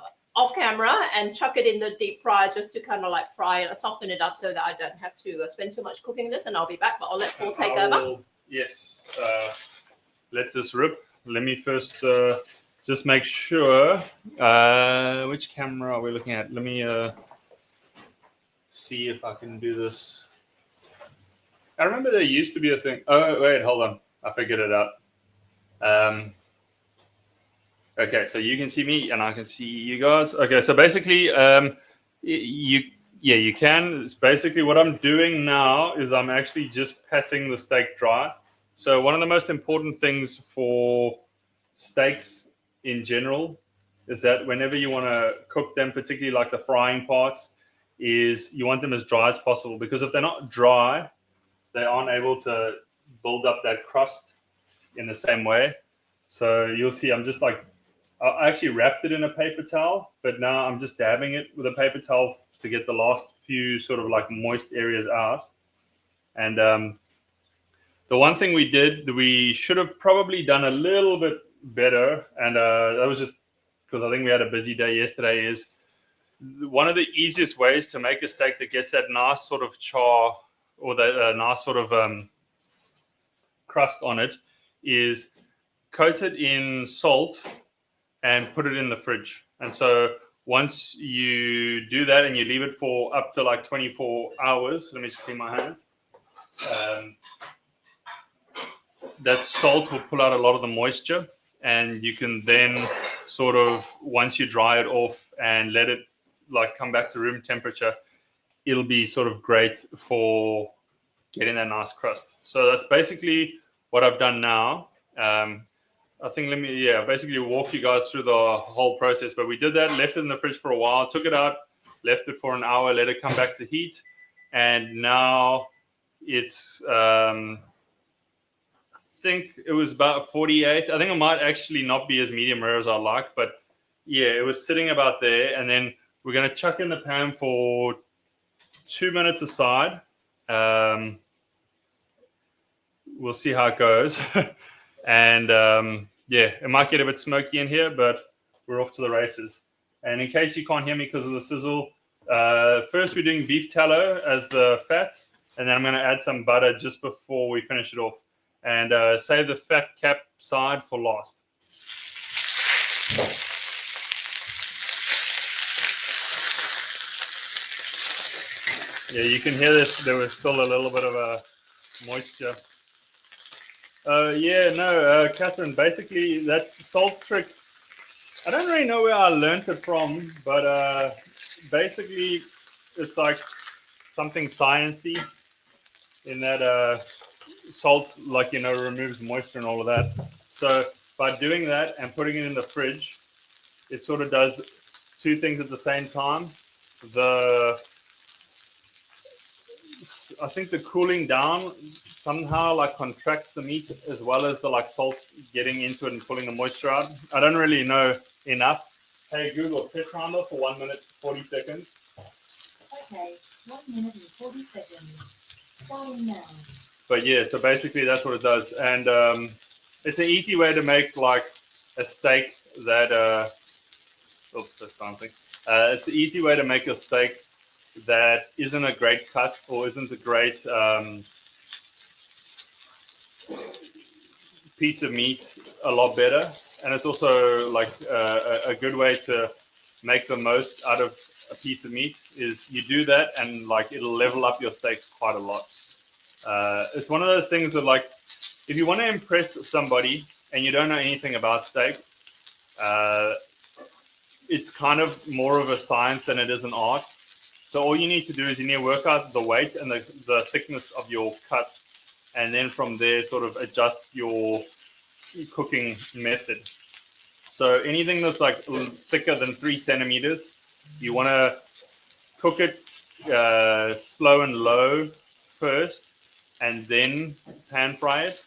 camera and chuck it in the deep fryer just to kind of like fry it, soften it up so that I don't have to spend too much cooking this. And I'll be back, but I'll let Paul take over. Yes, let this rip. Let me first just make sure. Which camera are we looking at? Let me see if I can do this. I remember there used to be a thing. Oh, wait, hold on. I figured it out. Okay, so you can see me and I can see you guys. Okay, so basically, you can. It's basically what I'm doing now is I'm actually just patting the steak dry. So one of the most important things for steaks in general is that whenever you want to cook them, particularly like the frying parts, is you want them as dry as possible, because if they're not dry, they aren't able to build up that crust in the same way. So you'll see I'm just like, I actually wrapped it in a paper towel, but now I'm just dabbing it with a paper towel to get the last few sort of like moist areas out. And the one thing we should have probably done a little bit better, and that was just because I think we had a busy day yesterday, is one of the easiest ways to make a steak that gets that nice sort of char or that nice sort of crust on it is coat it in salt and put it in the fridge. And so once you do that and you leave it for up to like 24 hours, let me just clean my hands. That salt will pull out a lot of the moisture, and you can then sort of, once you dry it off and let it like come back to room temperature, it'll be sort of great for getting that nice crust. So that's basically what I've done now. I think basically walk you guys through the whole process. But we did that, left it in the fridge for a while, took it out, left it for an hour, let it come back to heat, and now it's I think it was about 48. I think it might actually not be as medium rare as I like, but yeah, it was sitting about there. And then we're going to chuck in the pan for 2 minutes aside. We'll see how it goes. And yeah, it might get a bit smoky in here, but we're off to the races. And in case you can't hear me because of the sizzle, first we're doing beef tallow as the fat, and then I'm going to add some butter just before we finish it off. And save the fat cap side for last. Yeah, you can hear this. There was still a little bit of a moisture. Catherine, basically that salt trick, I don't really know where I learned it from, but basically it's like something sciencey in that salt, like, removes moisture and all of that. So by doing that and putting it in the fridge, it sort of does two things at the same time. I think the cooling down somehow like contracts the meat, as well as the like salt getting into it and pulling the moisture out. I don't really know enough. Hey Google, set timer for 1 minute 40 seconds. Okay, 1 minute and 40 seconds. Starting now. But yeah, so basically that's what it does, and it's an easy way to make like a steak that. That's something. It's an easy way to make a steak that isn't a great cut or isn't a great piece of meat a lot better, and it's also like a good way to make the most out of a piece of meat. Is you do that and like it'll level up your steak quite a lot. It's one of those things that like if you want to impress somebody and you don't know anything about steak, it's kind of more of a science than it is an art. So all you need to do is you need to work out the weight and the thickness of your cut, and then from there sort of adjust your cooking method. So anything that's like thicker than 3 centimeters, you want to cook it slow and low first, and then pan fry it.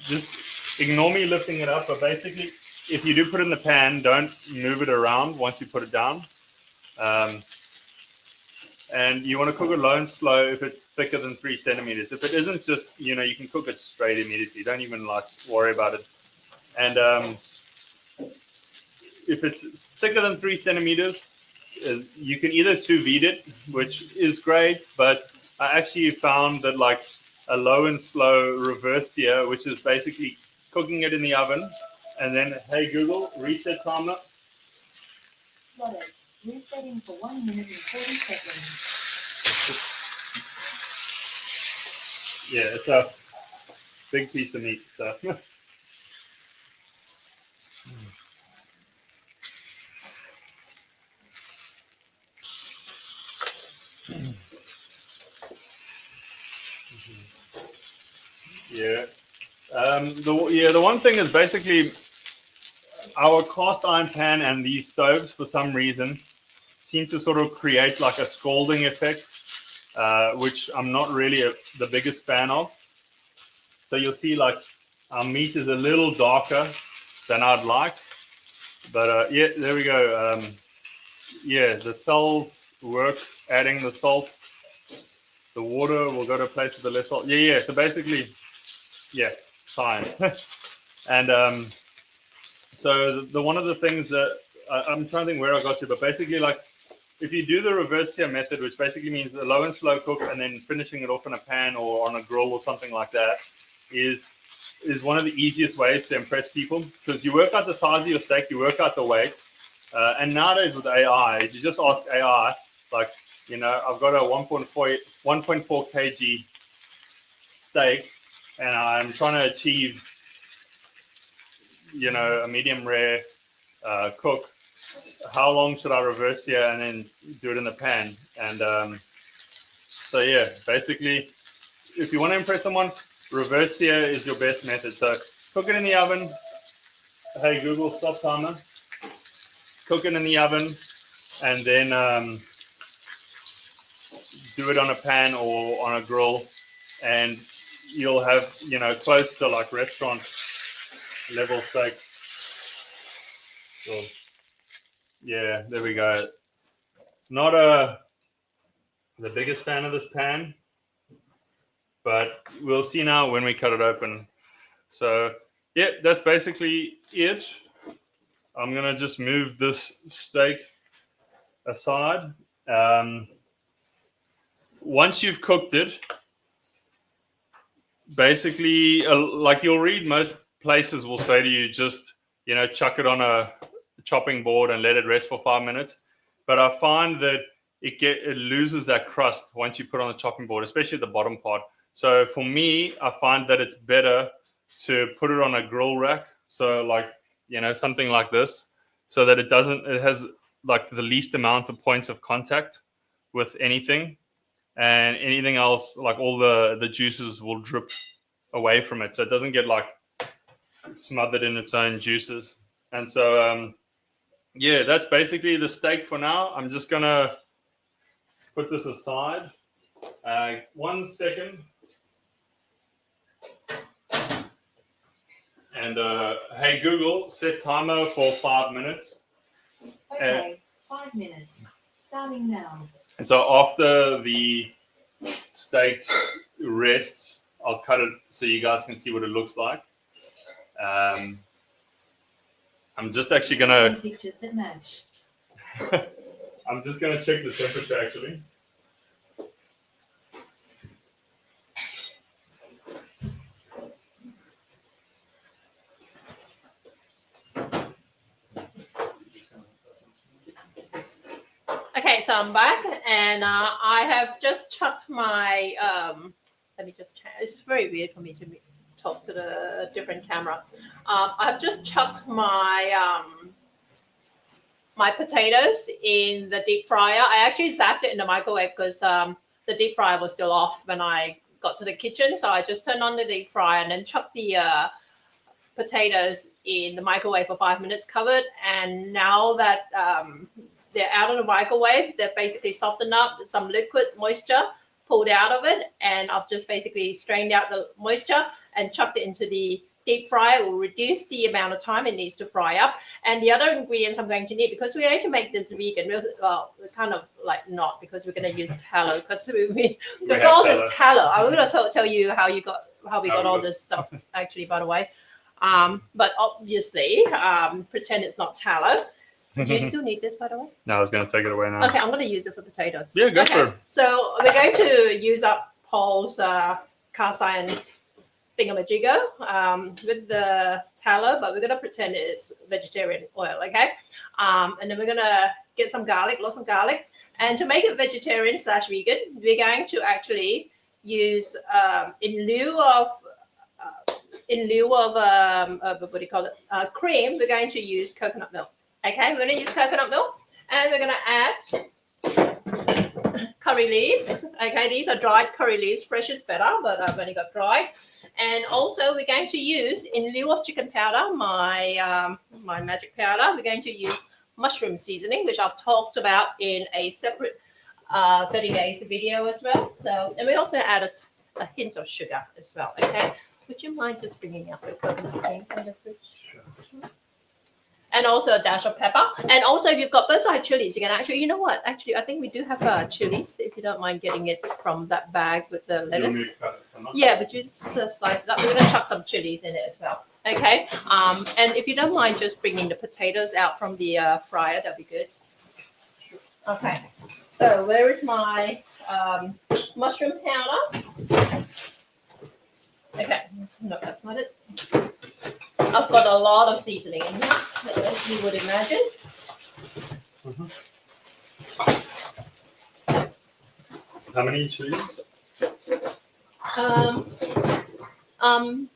Just ignore me lifting it up, but basically, if you do put it in the pan, don't move it around once you put it down. And you want to cook it low and slow if it's thicker than 3 centimeters. If it isn't, just, you can cook it straight immediately. Don't even like worry about it. And if it's thicker than 3 centimeters, you can either sous vide it, which is great, but I actually found that like a low and slow reverse sear, which is basically cooking it in the oven, and then, hey Google, reset timer. Got it. Resetting for 1 minute and 40 seconds. Yeah, it's a big piece of meat. So. Yeah. The one thing is basically our cast iron pan and these stoves, for some reason, seem to sort of create like a scalding effect, which I'm not really the biggest fan of. So you'll see like our meat is a little darker than I'd like. But yeah, there we go. Yeah, the cells work, adding the salt. The water will go to a place with the less salt. Yeah. So basically, yeah, science. And so the one of the things that I'm trying to think where I got to, but basically, like if you do the reverse sear method, which basically means a low and slow cook and then finishing it off in a pan or on a grill or something like that, is one of the easiest ways to impress people, because you work out the size of your steak, you work out the weight, and nowadays with AI, you just ask AI, like, I've got a 1.4 kg steak, and I'm trying to achieve, a medium rare cook. How long should I reverse sear and then do it in the pan? And so yeah, basically, if you want to impress someone, reverse sear is your best method. So cook it in the oven. Hey Google, stop timer. Cook it in the oven, and then do it on a pan or on a grill, and you'll have close to like restaurant level steak. So yeah, there we go. Not the biggest fan of this pan, but we'll see now when we cut it open So yeah, that's basically it. I'm gonna just move this steak aside. Once you've cooked it, basically, like you'll read, most places will say to you, just chuck it on a chopping board and let it rest for 5 minutes. But I find that it loses that crust once you put it on the chopping board, especially the bottom part. So for me, I find that it's better to put it on a grill rack. So like something like this, so that it has like the least amount of points of contact with anything. And anything else, like all the juices will drip away from it, so it doesn't get like smothered in its own juices. And so yeah, that's basically the steak for now. I'm just gonna put this aside. 1 second. And hey Google, set timer for 5 minutes. Okay, 5 minutes. Starting now. And so after the steak rests, I'll cut it so you guys can see what it looks like. I'm just actually gonna. Pictures that match. I'm just gonna check the temperature actually. Okay, so I'm back, and I have just chucked my. Let me just change. It's very weird for me to talk to the different camera. I've just chucked my my potatoes in the deep fryer. I actually zapped it in the microwave because the deep fryer was still off when I got to the kitchen. So I just turned on the deep fryer and then chucked the potatoes in the microwave for 5 minutes covered. And now that they're out of the microwave, they're basically softened up, some liquid moisture pulled out of it, and I've just basically strained out the moisture and chucked it into the deep fryer. It will reduce the amount of time it needs to fry up. And the other ingredients I'm going to need, because we're going to make this vegan, well, we're kind of like not, because we're going to use tallow, because we got all this tallow. I'm going to tell you how we got all this stuff actually, by the way. But obviously, pretend it's not tallow. Do you still need this, by the way? No, I was going to take it away now. Okay, I'm going to use it for potatoes. Yeah, go for it. So we're going to use up Paul's cast iron thingamajigger with the tallow, but we're going to pretend it's vegetarian oil, okay? And then we're going to get some garlic, lots of garlic. And to make it vegetarian / vegan, we're going to actually use, in lieu of what do you call it? Cream, we're going to use coconut milk. Okay, we're going to use coconut milk, and we're going to add curry leaves. Okay, these are dried curry leaves. Fresh is better, but I've only got dried. And also, we're going to use, in lieu of chicken powder, my my magic powder, we're going to use mushroom seasoning, which I've talked about in a separate 30 days video as well. So, and we also add a hint of sugar as well. Okay, would you mind just bringing out the coconut cream from the fridge? Sure. And also a dash of pepper. And also, if you've got both-side chilies, you can actually, you know what? Actually, I think we do have chilies, if you don't mind getting it from that bag with the lettuce. Yeah, but you just slice it up. We're going to chuck some chilies in it as well. Okay. And if you don't mind just bringing the potatoes out from the fryer, that'd be good. Okay. So where is my mushroom powder? Okay. No, that's not it. I've got a lot of seasoning in here, as you would imagine. How many chilies?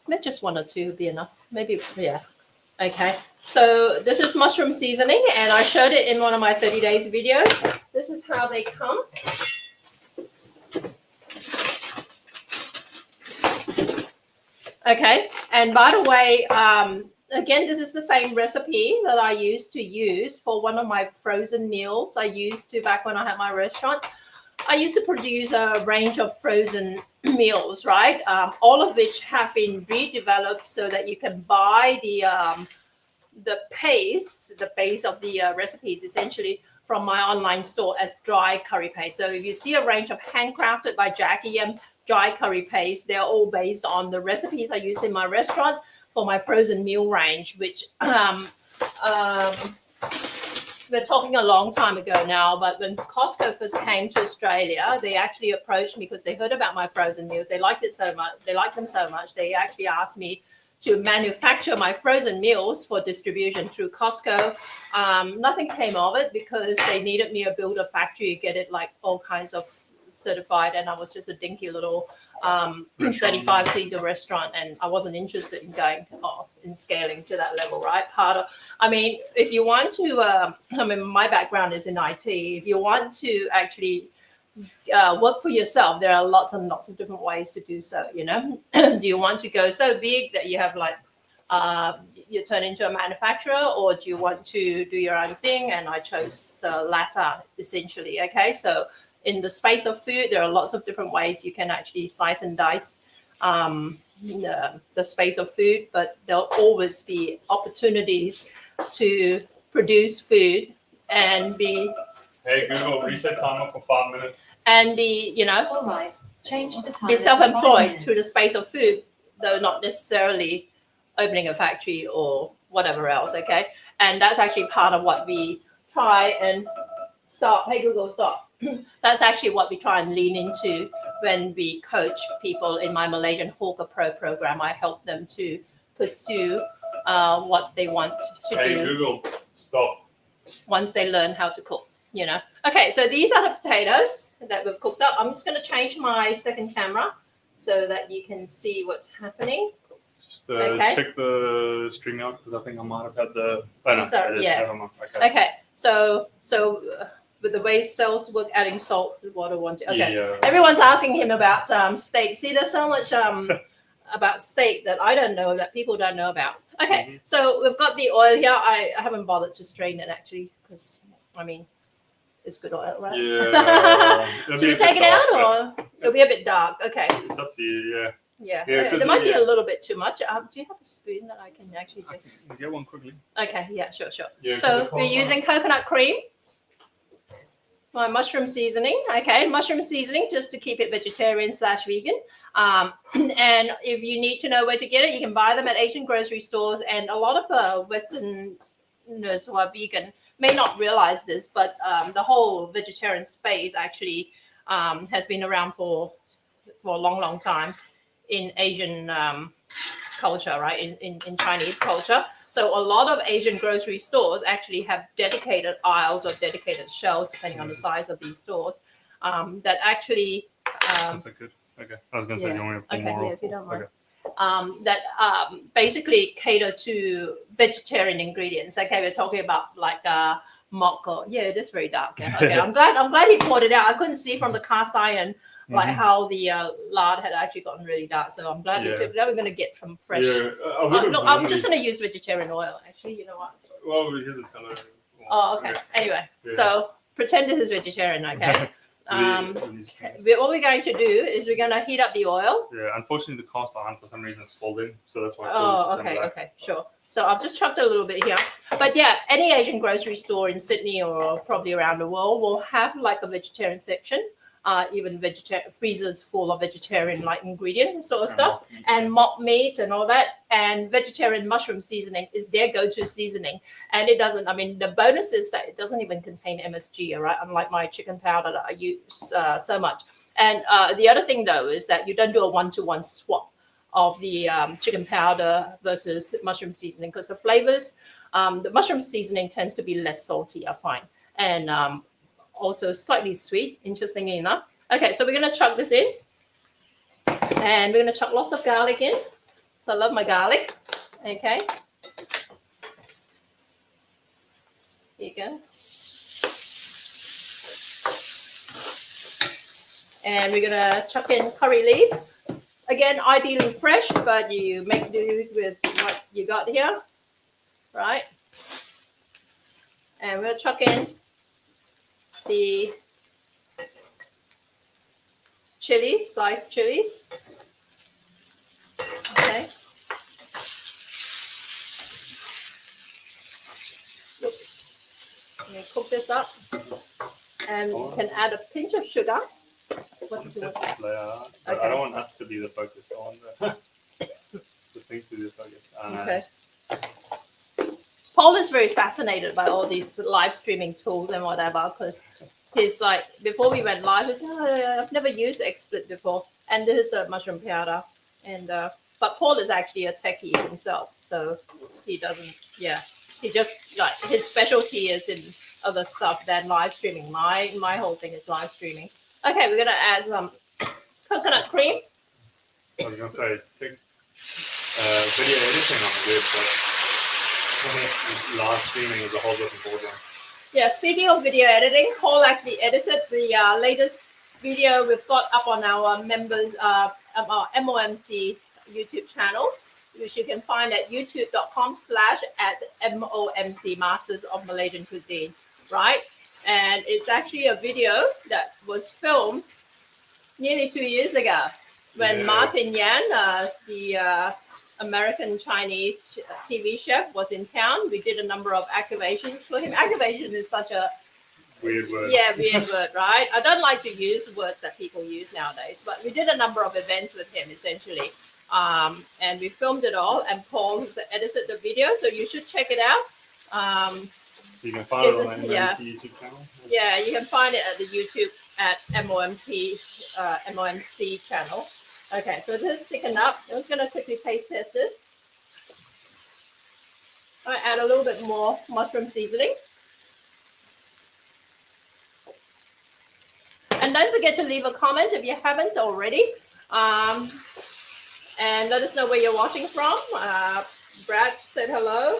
Maybe just 1 or 2 would be enough. Maybe, yeah. Okay. So this is mushroom seasoning, and I showed it in one of my 30 days videos. This is how they come. Okay, and by the way, again, this is the same recipe that I used to use for one of my frozen meals. I used to, back when I had my restaurant, I used to produce a range of frozen meals, right? All of which have been redeveloped so that you can buy the base of the recipes essentially from my online store as dry curry paste. So if you see a range of handcrafted by Jackie M dry curry paste, they're all based on the recipes I use in my restaurant for my frozen meal range, which we're talking a long time ago now, but when Costco first came to Australia, they actually approached me because they heard about my frozen meals. They liked it so much. They liked them so much. They actually asked me to manufacture my frozen meals for distribution through Costco. Nothing came of it because they needed me to build a factory, get it like all kinds of certified, and I was just a dinky little 35-seater restaurant, and I wasn't interested in going in scaling to that level, right? If you want to, my background is in IT. If you want to actually work for yourself, there are lots and lots of different ways to do so. Do you want to go so big that you have you turn into a manufacturer, or do you want to do your own thing? And I chose the latter, essentially. Okay, so in the space of food, there are lots of different ways you can actually slice and dice the space of food, but there'll always be opportunities to produce food and be. Hey Google, reset timer for 5 minutes. And be, All right. Change the time. be self-employed through the space of food, though not necessarily opening a factory or whatever else. Okay, and that's actually part of what we try and stop. Hey Google, stop. That's actually what we try and lean into when we coach people in my Malaysian Hawker Pro program. I help them to pursue what they want to Hey do. Google, stop. Once they learn how to cook, Okay, so these are the potatoes that we've cooked up. I'm just going to change my second camera so that you can see what's happening. Just check the string out because I think I might have had the. Oh no, Sorry, yeah. Never mind. Okay. Okay, so with the way cells work, adding salt to water. Okay. Yeah. Everyone's asking him about steak. See, there's so much about steak that I don't know, that people don't know about. Okay, so we've got the oil here. I haven't bothered to strain it actually because it's good oil, right? Yeah. Should we take it out, or it'll be a bit dark? Okay. It's up to you. Yeah. Yeah, There might be a little bit too much. Do you have a spoon that I can actually just? I can get one quickly. Okay. Yeah. Sure. Yeah, So we're using coconut cream. My mushroom seasoning, mushroom seasoning just to keep it vegetarian/vegan. And if you need to know where to get it, you can buy them at Asian grocery stores. And a lot of Westerners who are vegan may not realize this, but the whole vegetarian space actually has been around for a long, long time in Asian culture, right? In Chinese culture. So a lot of Asian grocery stores actually have dedicated aisles or dedicated shelves, depending on the size of these stores, that actually. That's good. Okay. I was going to say, you want me to pull more off? If you don't mind. Okay. That basically cater to vegetarian ingredients. Okay, we're talking about mokko. Yeah, it is very dark. Yeah. Okay, I'm glad he poured it out. I couldn't see from the cast iron how the lard had actually gotten really dark. So I'm glad that we're going to get from fresh. Yeah. Look, I'm just going to use vegetarian oil. Actually, you know what? Well, here's a teller. Oh, okay. Anyway, so pretend it is vegetarian. Okay. What we're going to do is we're going to heat up the oil. Yeah, unfortunately, the cast iron for some reason is folding, so that's why. Okay, sure. So I've just chucked a little bit here, but yeah, any Asian grocery store in Sydney or probably around the world will have a vegetarian section, even freezers full of vegetarian ingredients and sort of stuff, and mock meat and all that. And vegetarian mushroom seasoning is their go-to seasoning, and it doesn't. The bonus is that it doesn't even contain MSG, right? Unlike my chicken powder that I use so much. And the other thing though is that you don't do a one-to-one swap of the chicken powder versus mushroom seasoning, because the flavors, the mushroom seasoning tends to be less salty, I find, and also slightly sweet, interestingly enough. Okay, so we're going to chuck this in, and we're going to chuck lots of garlic in. So I love my garlic. Okay. Here you go. And we're going to chuck in curry leaves. Again, ideally fresh, but you make do with what you got here, right? And we'll chuck in the chilies, sliced chilies. Okay. You cook this up, and you can add a pinch of sugar. What did you want? But I Okay. don't want us to be the focus. I want the thing to be the focus. Okay. Paul is very fascinated by all these live streaming tools and whatever, because he's like, before we went live, he's like, oh, I've never used XSplit before, and this is a mushroom powder, and but Paul is actually a techie himself, so he doesn't, he just like his specialty is in other stuff than live streaming. My whole thing is live streaming. Okay, we're gonna add some coconut cream. I was gonna say take video editing on good, but live streaming is a whole different ballgame. Yeah, speaking of video editing, Paul actually edited the latest video we've got up on our members, our MOMC YouTube channel, which you can find at youtube.com/@MOMC Masters of Malaysian Cuisine, right? And it's actually a video that was filmed nearly 2 years ago when Martin Yan, the American Chinese TV chef, was in town. We did a number of activations for him. Activation is such a weird word. Yeah, weird word, right? I don't like to use words that people use nowadays, but we did a number of events with him essentially. And we filmed it all, and Paul has edited the video, so you should check it out. You can find it on the YouTube channel. Yeah, you can find it at the YouTube at MOMC channel. Okay, so this is thickened up. I'm just going to quickly taste test this. I add a little bit more mushroom seasoning. And don't forget to leave a comment if you haven't already. And let us know where you're watching from. Brad said hello,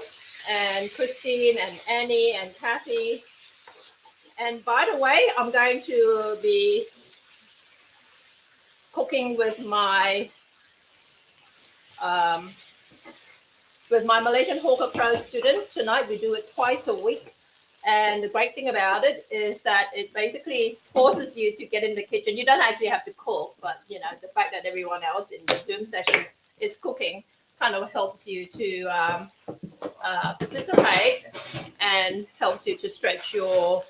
and Christine and Annie and Kathy. And by the way, I'm going to be cooking with my Malaysian Hawker Pro students tonight. We do it twice a week. And the great thing about it is that it basically forces you to get in the kitchen. You don't actually have to cook, but you know, the fact that everyone else in the Zoom session is cooking kind of helps you to participate and helps you to stretch your,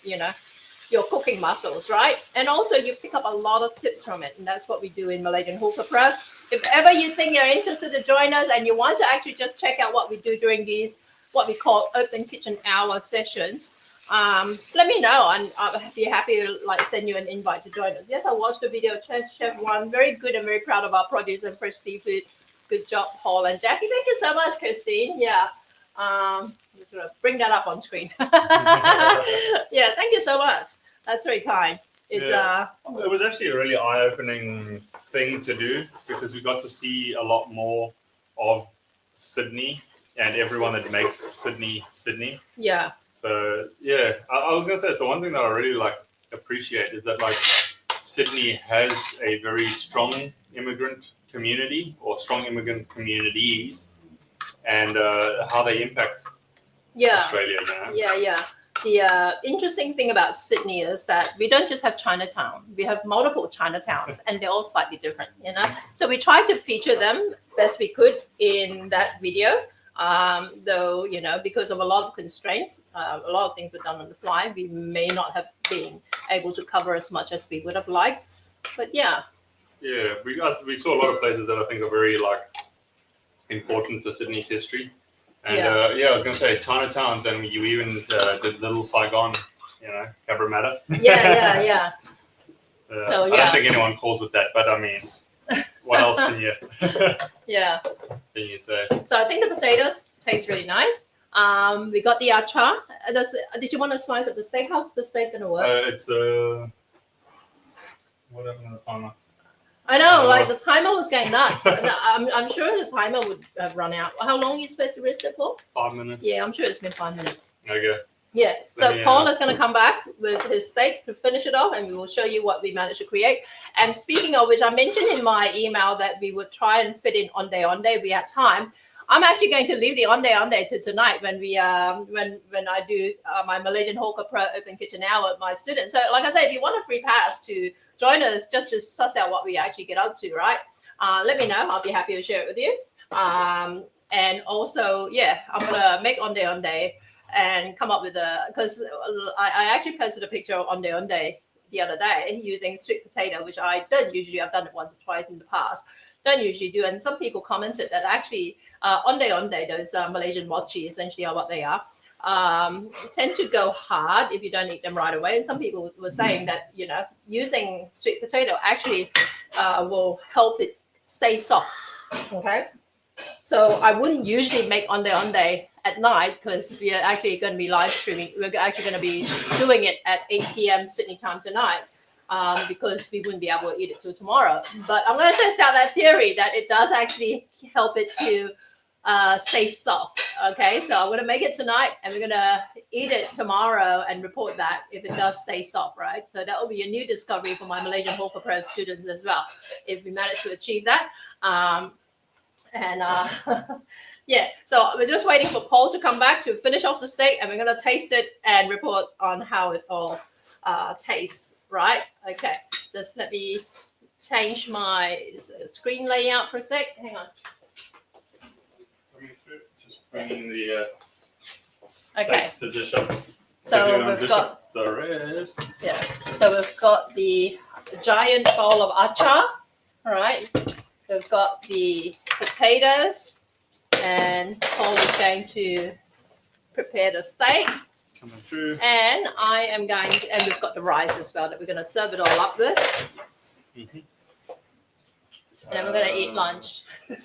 your cooking muscles, right? And also you pick up a lot of tips from it. And that's what we do in Malaysian Hawker Pro. If ever you think you're interested to join us and you want to actually just check out what we do during these what we call open kitchen hour sessions, let me know, and I'll be happy to send you an invite to join us. Yes, I watched the video. Chef One, very good and very proud of our produce and fresh seafood. Good job, Paul and Jackie. Thank you so much, Christine. Yeah, I'm just gonna bring that up on screen. Yeah, thank you so much. That's very kind. It was actually a really eye-opening thing to do because we got to see a lot more of Sydney and everyone that makes Sydney. Yeah. So yeah, I was gonna say, so one thing that I really appreciate is that Sydney has a very strong immigrant community or strong immigrant communities, and how they impact Australia. Yeah. The interesting thing about Sydney is that we don't just have Chinatown. We have multiple Chinatowns, and they're all slightly different. So we try to feature them best we could in that video. Though, because of a lot of constraints, a lot of things were done on the fly. We may not have been able to cover as much as we would have liked, but yeah. Yeah, we saw a lot of places that I think are very important to Sydney's history. And I was going to say Chinatowns, and you even did Little Saigon, Cabramatta. Yeah. So I don't think anyone calls it that, but I mean, what else can you? Yeah. Can you say? So I think the potatoes taste really nice. We got the acar. Did you want to slice up the steak? How's the steak gonna work? It's what happened to the timer? I know, the timer was going nuts. I'm sure the timer would have run out. How long are you supposed to rest it for? 5 minutes. Yeah, I'm sure it's been 5 minutes. Okay. Yeah. So Paul is going to come back with his steak to finish it off, and we will show you what we managed to create. And speaking of which, I mentioned in my email that we would try and fit in on day. We had time. I'm actually going to leave the on day to tonight when we when I do my Malaysian Hawker Pro Open Kitchen Hour with my students. So like I said, if you want a free pass to join us, just to suss out what we actually get up to, right? Let me know. I'll be happy to share it with you. And also, I'm gonna make on day. and come up with because I actually posted a picture of onde onde the other day using sweet potato, which I don't usually. I've done it once or twice in the past. Don't usually do, and some people commented that actually onde onde, those Malaysian mochi, essentially are what they are. Tend to go hard if you don't eat them right away. And some people were saying that using sweet potato actually will help it stay soft. Okay, so I wouldn't usually make onde onde at night because we are actually going to be live streaming. We're actually going to be doing it at 8 p.m. Sydney time tonight. Because we wouldn't be able to eat it till tomorrow. But I'm going to test out that theory that it does actually help it to stay soft. Okay, so I'm going to make it tonight and we're going to eat it tomorrow and report that if it does stay soft, right? So that will be a new discovery for my Malaysian Hawker Pro students as well, if we manage to achieve that. Yeah, so we're just waiting for Paul to come back to finish off the steak and we're going to taste it and report on how it all tastes. Right, okay, just let me change my screen layout for a sec. Hang on. Just bringing the Okay, to dish up. so we've got the rest. Yeah, so we've got the giant bowl of acar. All right, we've got the potatoes, and Paul is going to prepare the steak. Coming through. And I am going to, and we've got the rice as well that we're going to serve it all up with. Mm-hmm. And then we're going to eat lunch. Eat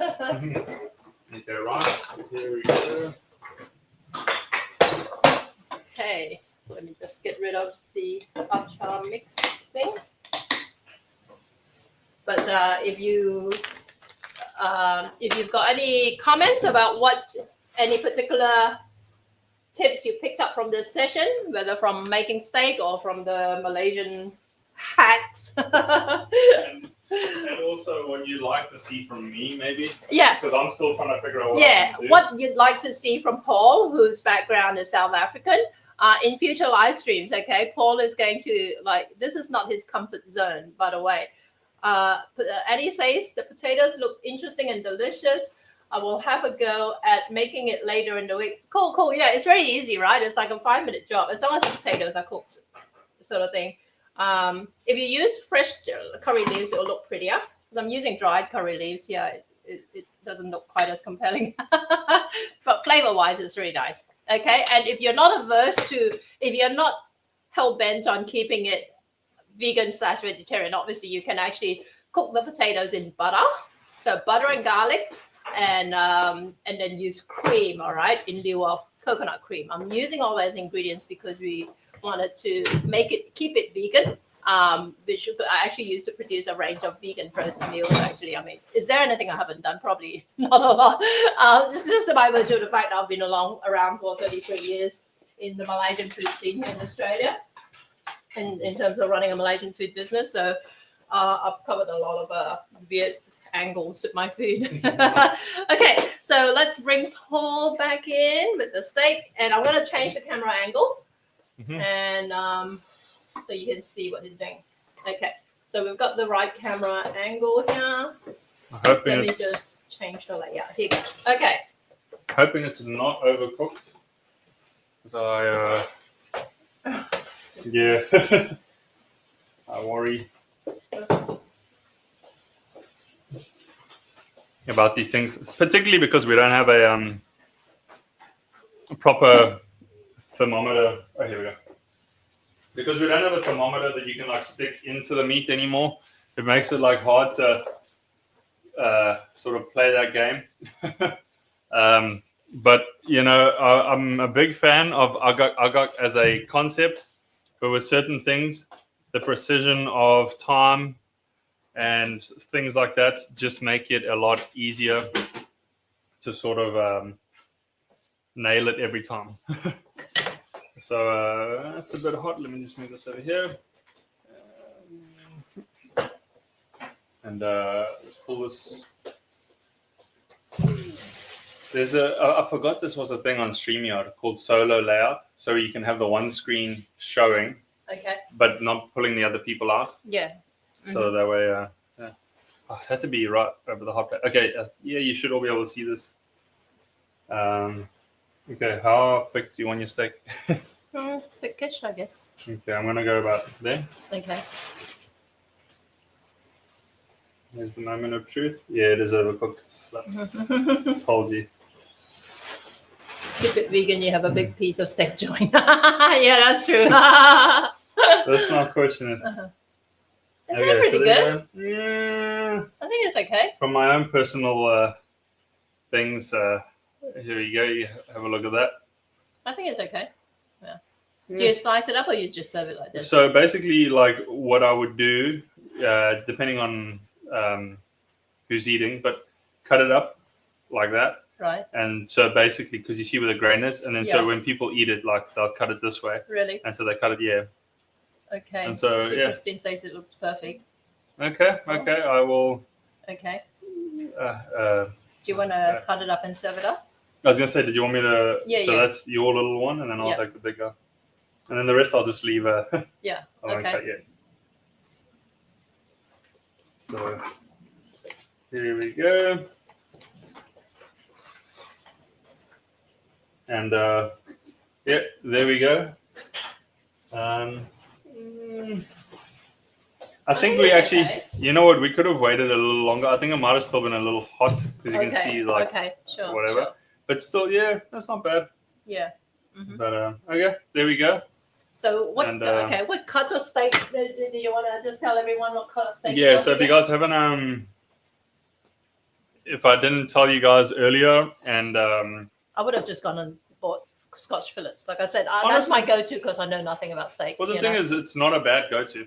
the rice. Here we go. Okay, let me just get rid of the acar mix thing. But if you've got any comments about any particular tips you picked up from this session, whether from making steak or from the Malaysian hacks. and also what you'd like to see from me, maybe. Yeah. Because I'm still trying to figure out what what you'd like to see from Paul, whose background is South African, in future live streams. Okay, Paul is going to this is not his comfort zone, by the way. And he says the potatoes look interesting and delicious. I will have a go at making it later in the week. Cool. Yeah, it's very easy, right? It's like a 5-minute job as long as the potatoes are cooked, sort of thing. If you use fresh curry leaves, it will look prettier. Because I'm using dried curry leaves here, it doesn't look quite as compelling. But flavor-wise, it's really nice. Okay, and if you're not hell bent on keeping it vegan/vegetarian, obviously you can actually cook the potatoes in butter. So butter and garlic. And then use cream, all right, in lieu of coconut cream. I'm using all those ingredients because we wanted to keep it vegan, which I actually used to produce a range of vegan frozen meals. Actually, I mean, is there anything I haven't done? Probably not a lot. Just by virtue of the fact that I've been around for 33 years in the Malaysian food scene in Australia, in terms of running a Malaysian food business. So I've covered a lot of weird angles with my food. Okay, so let's bring Paul back in with the steak, and I'm going to change the camera angle, and so you can see what he's doing. Okay, so we've got the right camera angle here. Let me just change the layout. Here you go. Okay. Hoping it's not overcooked. Because yeah, I worry about these things, particularly because we don't have a proper thermometer. Oh, here we go. Because we don't have a thermometer that you can stick into the meat anymore, it makes it hard to sort of play that game. But I'm a big fan of agar as a concept, but with certain things, the precision of time and things like that just make it a lot easier to sort of nail it every time. So that's a bit hot. Let me just move this over here. And let's pull this. I forgot this was a thing on StreamYard called solo layout. So you can have the one screen showing, okay, but not pulling the other people out. Yeah. So that way, yeah. Oh, it had to be right over the hot plate. Okay, yeah, you should all be able to see this. Okay, how thick do you want your steak? Thickish, I guess. Okay, I'm gonna go about there. Okay. Here's the moment of truth. Yeah, it is overcooked. Told you. Keep it vegan, you have a big piece of steak joint. Yeah, that's true. Let's not question it. Is that pretty so good? Yeah. I think it's okay. From my own personal things, here you go. You have a look at that. I think it's okay. Yeah. Do you slice it up or you just serve it like this? So basically, like what I would do, depending on who's eating, but cut it up like that. Right. And so basically, because you see where the grain is, and then so when people eat it, like they'll cut it this way. Really? And so they cut it, yeah. Okay. And so, yeah. Christine says it looks perfect. Okay, I will. Okay. Do you want to cut it up and serve it up? I was going to say, did you want me to? Yeah, so that's your little one, and then I'll take the bigger. And then the rest I'll just leave. Yeah, I won't cut yet. So, here we go. And yeah, there we go. I think we actually, you know what, we could have waited a little longer. I think it might have still been a little hot because you can see like whatever. Sure. But still, yeah, that's not bad. Yeah. Mm-hmm. But okay, there we go. So what? What cut of steak do you want to just tell everyone what cut of steak? Yeah. So if you guys haven't, if I didn't tell you guys earlier, and I would have just gone and bought Scotch fillets. Like I said, that's my go-to because I know nothing about steaks. Well, the thing is, it's not a bad go-to.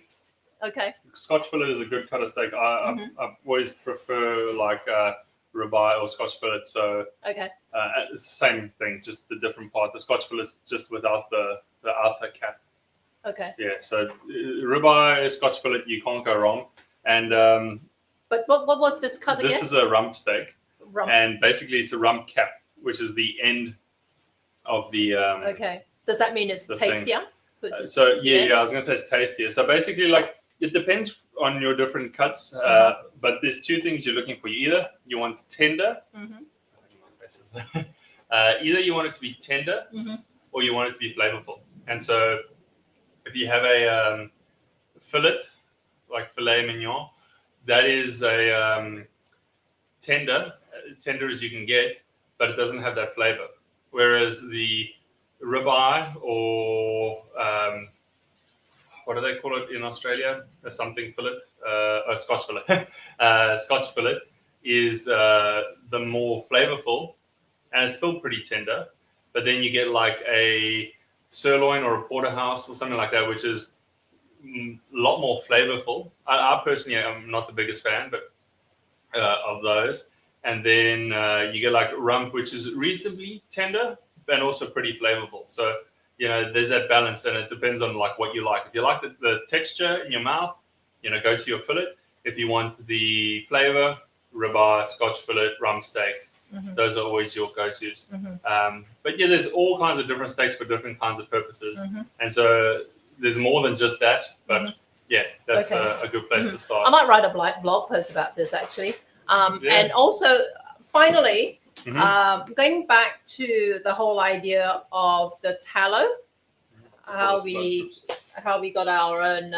Okay. Scotch fillet is a good cut of steak. I always prefer like ribeye or Scotch fillet. So okay, it's the same thing, just the different part. The Scotch fillet is just without the outer cap. Okay. Yeah. So ribeye, Scotch fillet, you can't go wrong. And but what was this cut again? This is a rump steak. Rump. And basically, it's a rump cap, which is the end of the. Okay. Does that mean it's tastier? So yeah, I was gonna say it's tastier. So basically, like it depends on your different cuts, but there's two things you're looking for. Either you want tender, either you want it to be tender, or you want it to be flavorful. And so, if you have a fillet, like filet mignon, that is a tender as you can get, but it doesn't have that flavor. Whereas the ribeye or what do they call it in Australia? Something fillet, Scotch fillet. Scotch fillet is the more flavorful, and it's still pretty tender. But then you get like a sirloin or a porterhouse or something like that, which is a lot more flavorful. I personally am not the biggest fan, but of those. And then you get like rump, which is reasonably tender and also pretty flavorful. So there's that balance, and it depends on like what you like. If you like the texture in your mouth, go to your fillet. If you want the flavor, ribeye, Scotch fillet, rump steak, those are always your go-tos. But yeah, there's all kinds of different steaks for different kinds of purposes, and so there's more than just that. But yeah, that's a good place to start. I might write a blog post about this actually, and also finally. Going back to the whole idea of the tallow, how we got our own,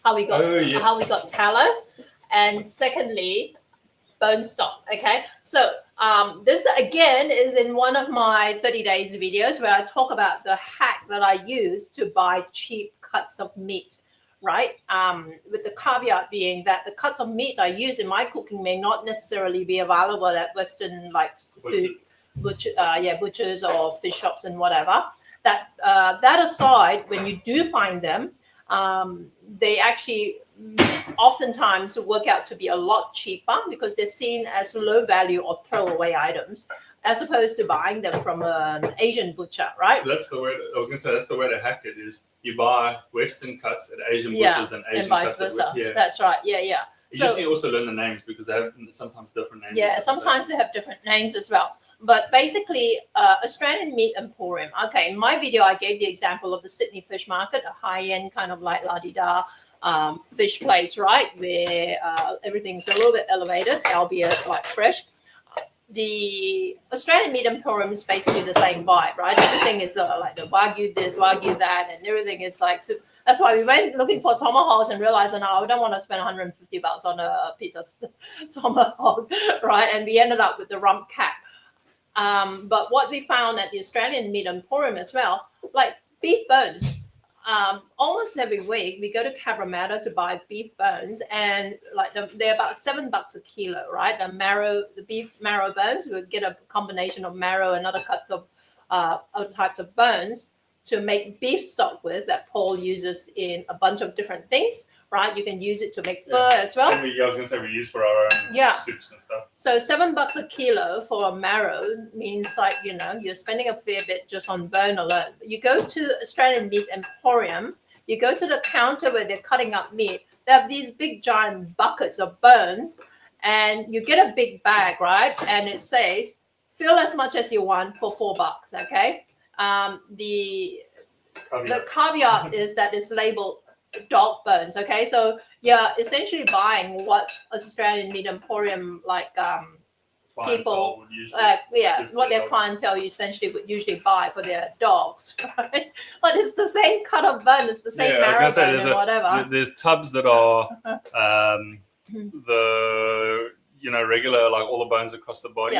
how we got tallow, and secondly, bone stock. Okay, so this again is in one of my 30 days videos where I talk about the hack that I use to buy cheap cuts of meat. Right, with the caveat being that the cuts of meat I use in my cooking may not necessarily be available at Western butchers or fish shops and whatever. That aside, when you do find them, they actually oftentimes work out to be a lot cheaper because they're seen as low value or throwaway items, as opposed to buying them from an Asian butcher, right? That's the way. I was going to say that's the way to hack it. Is you buy Western cuts at Asian butchers and Asian vice cuts versa. at That's right. Yeah. You just need to also learn the names because they have sometimes different names. Yeah, sometimes they have different names as well. But basically, Australian Meat Emporium. Okay, in my video, I gave the example of the Sydney Fish Market, a high-end kind of like la-di-da fish place, right, where everything's a little bit elevated, albeit like fresh. the Australian meat emporium is basically the same vibe, right? Everything is like the wagyu this, wagyu that, and everything is like. So that's why we went looking for tomahawks and realized that no, we don't want to spend $150 on a piece of tomahawk, right? And we ended up with the rump cap. But what we found at the Australian meat emporium as well, like beef bones. Almost every week we go to Cabramatta to buy beef bones, and like they're about $7 a kilo, right? The beef marrow bones, we get a combination of marrow and other cuts of other types of bones to make beef stock with that Paul uses in a bunch of different things, right? You can use it to make fur as well. And I was gonna say we use for our own soups and stuff. So $7 a kilo for a marrow means like, you know, you're spending a fair bit just on bone alone. You go to Australian Meat Emporium, you go to the counter where they're cutting up meat. They have these big giant buckets of bones, and you get a big bag, right? And it says, fill as much as you want for $4, okay? The caveat is that it's labeled dog bones, okay? So you're essentially buying what Australian Meat Emporium people what their clientele essentially would usually buy for their dogs, right? But it's the same cut of bone, it's the same marrow bone and whatever. There's tubs that are the regular, like all the bones across the body.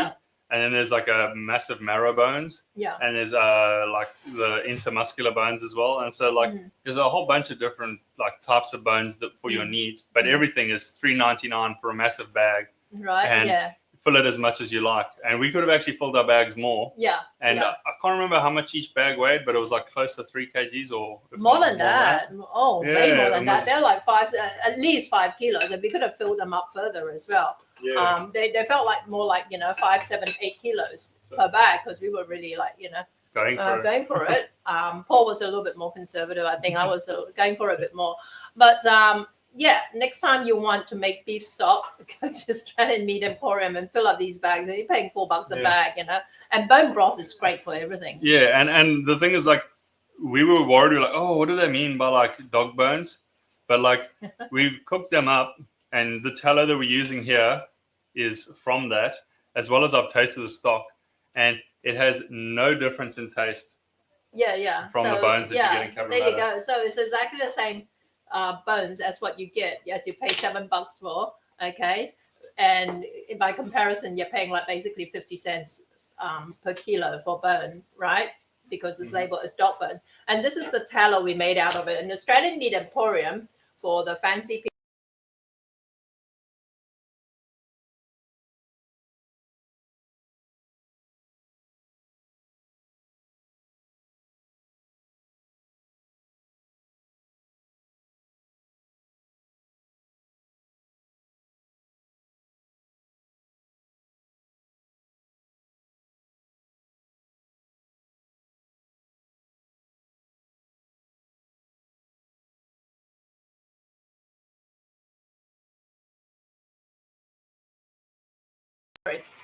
And then there's like a massive marrow bones. And there's like the intermuscular bones as well. And so like there's a whole bunch of different like types of bones that for your needs, but everything is $3.99 for a massive bag. Right. And fill it as much as you like. And we could have actually filled our bags more. And I can't remember how much each bag weighed, but it was like close to 3 kgs or more than that. Oh, way more than that. They're like at least 5 kilos, and we could have filled them up further as well. They felt like more like 5, 7, 8 kilos per bag, because we were really like going for it. Paul was a little bit more conservative. I think I was going for a bit more, but next time you want to make beef stock, go to Australian Meat Emporium and fill up these bags, and you're paying $4 a bag, and bone broth is great for everything. And the thing is, like, we were worried, we were like, oh, what do they mean by like dog bones? But like we've cooked them up, and the tallow that we're using here is from that, as well as I've tasted the stock, and it has no difference in taste. From the bones that you get in Cabramatta. There you go. So it's exactly the same bones as what you get, as you pay $7 for, okay? And by comparison, you're paying like basically 50 cents per kilo for bone, right? Because it's labeled as dog bone. And this is the tallow we made out of it. And Australian Meat Emporium, for the fancy people,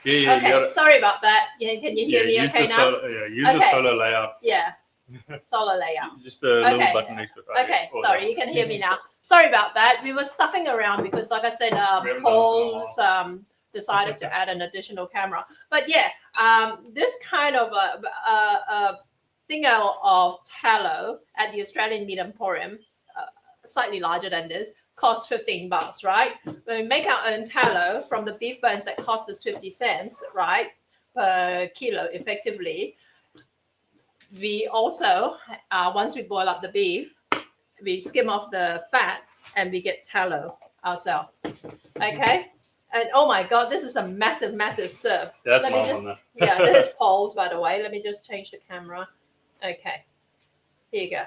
okay, sorry about that. Can you hear me okay now? Use the solo layout. Solo layout. Just the little button next to it. Okay, sorry, you can hear me now. Sorry about that. We were stuffing around because, like I said, Paul's decided to add an additional camera. But this kind of a thing of tallow at the Australian Meat Emporium, slightly larger than this, costs $15, right? When we make our own tallow from the beef bones, that cost us 50 cents, right, per kilo effectively. We also, once we boil up the beef, we skim off the fat and we get tallow ourselves. Okay? And oh my God, this is a massive, massive serve. That's my one. This is Paul's, by the way. Let me just change the camera. Okay. Here you go.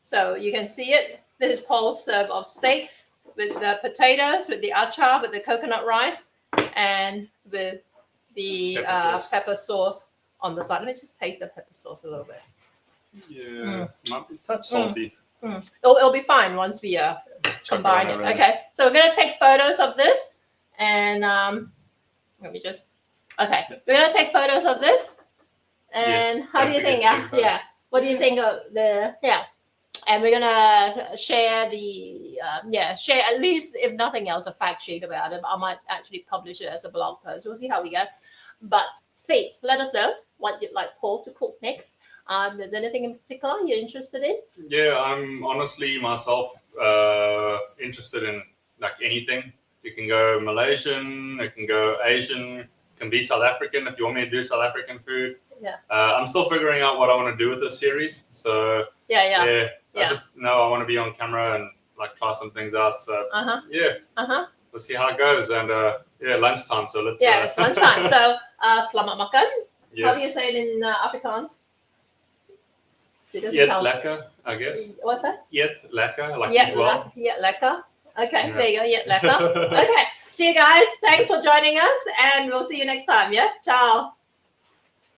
So you can see it. This is Paul's serve of steak with the potatoes, with the acar, with the coconut rice, and with the pepper sauce on the side. Let me just taste the pepper sauce a little bit. Might be a touch salty. It'll be fine once we combine it. Okay, so we're going to take photos of this, and we're going to take photos of this. And how do you think? What do you think of the And we're gonna share share at least, if nothing else, a fact sheet about it. I might actually publish it as a blog post. We'll see how we go. But please let us know what you'd like Paul to cook next. There's anything in particular you're interested in? Yeah, I'm honestly myself interested in like anything. You can go Malaysian, it can go Asian, it can be South African if you want me to do South African food. Yeah. I'm still figuring out what I want to do with this series. So Yeah. I just know I want to be on camera and like try some things out. So we'll see how it goes. And lunchtime. So let's. Yeah, it's lunchtime. So selamat makan. Yes. How do you say it in Afrikaans? It doesn't Yet sound- lekker, I guess. What's that? Yet lekker, like Yeah, eat well. lekker. Okay, Yeah. there you go. Yeah, lekker. Okay, see you guys. Thanks for joining us, and we'll see you next time. Yeah, ciao.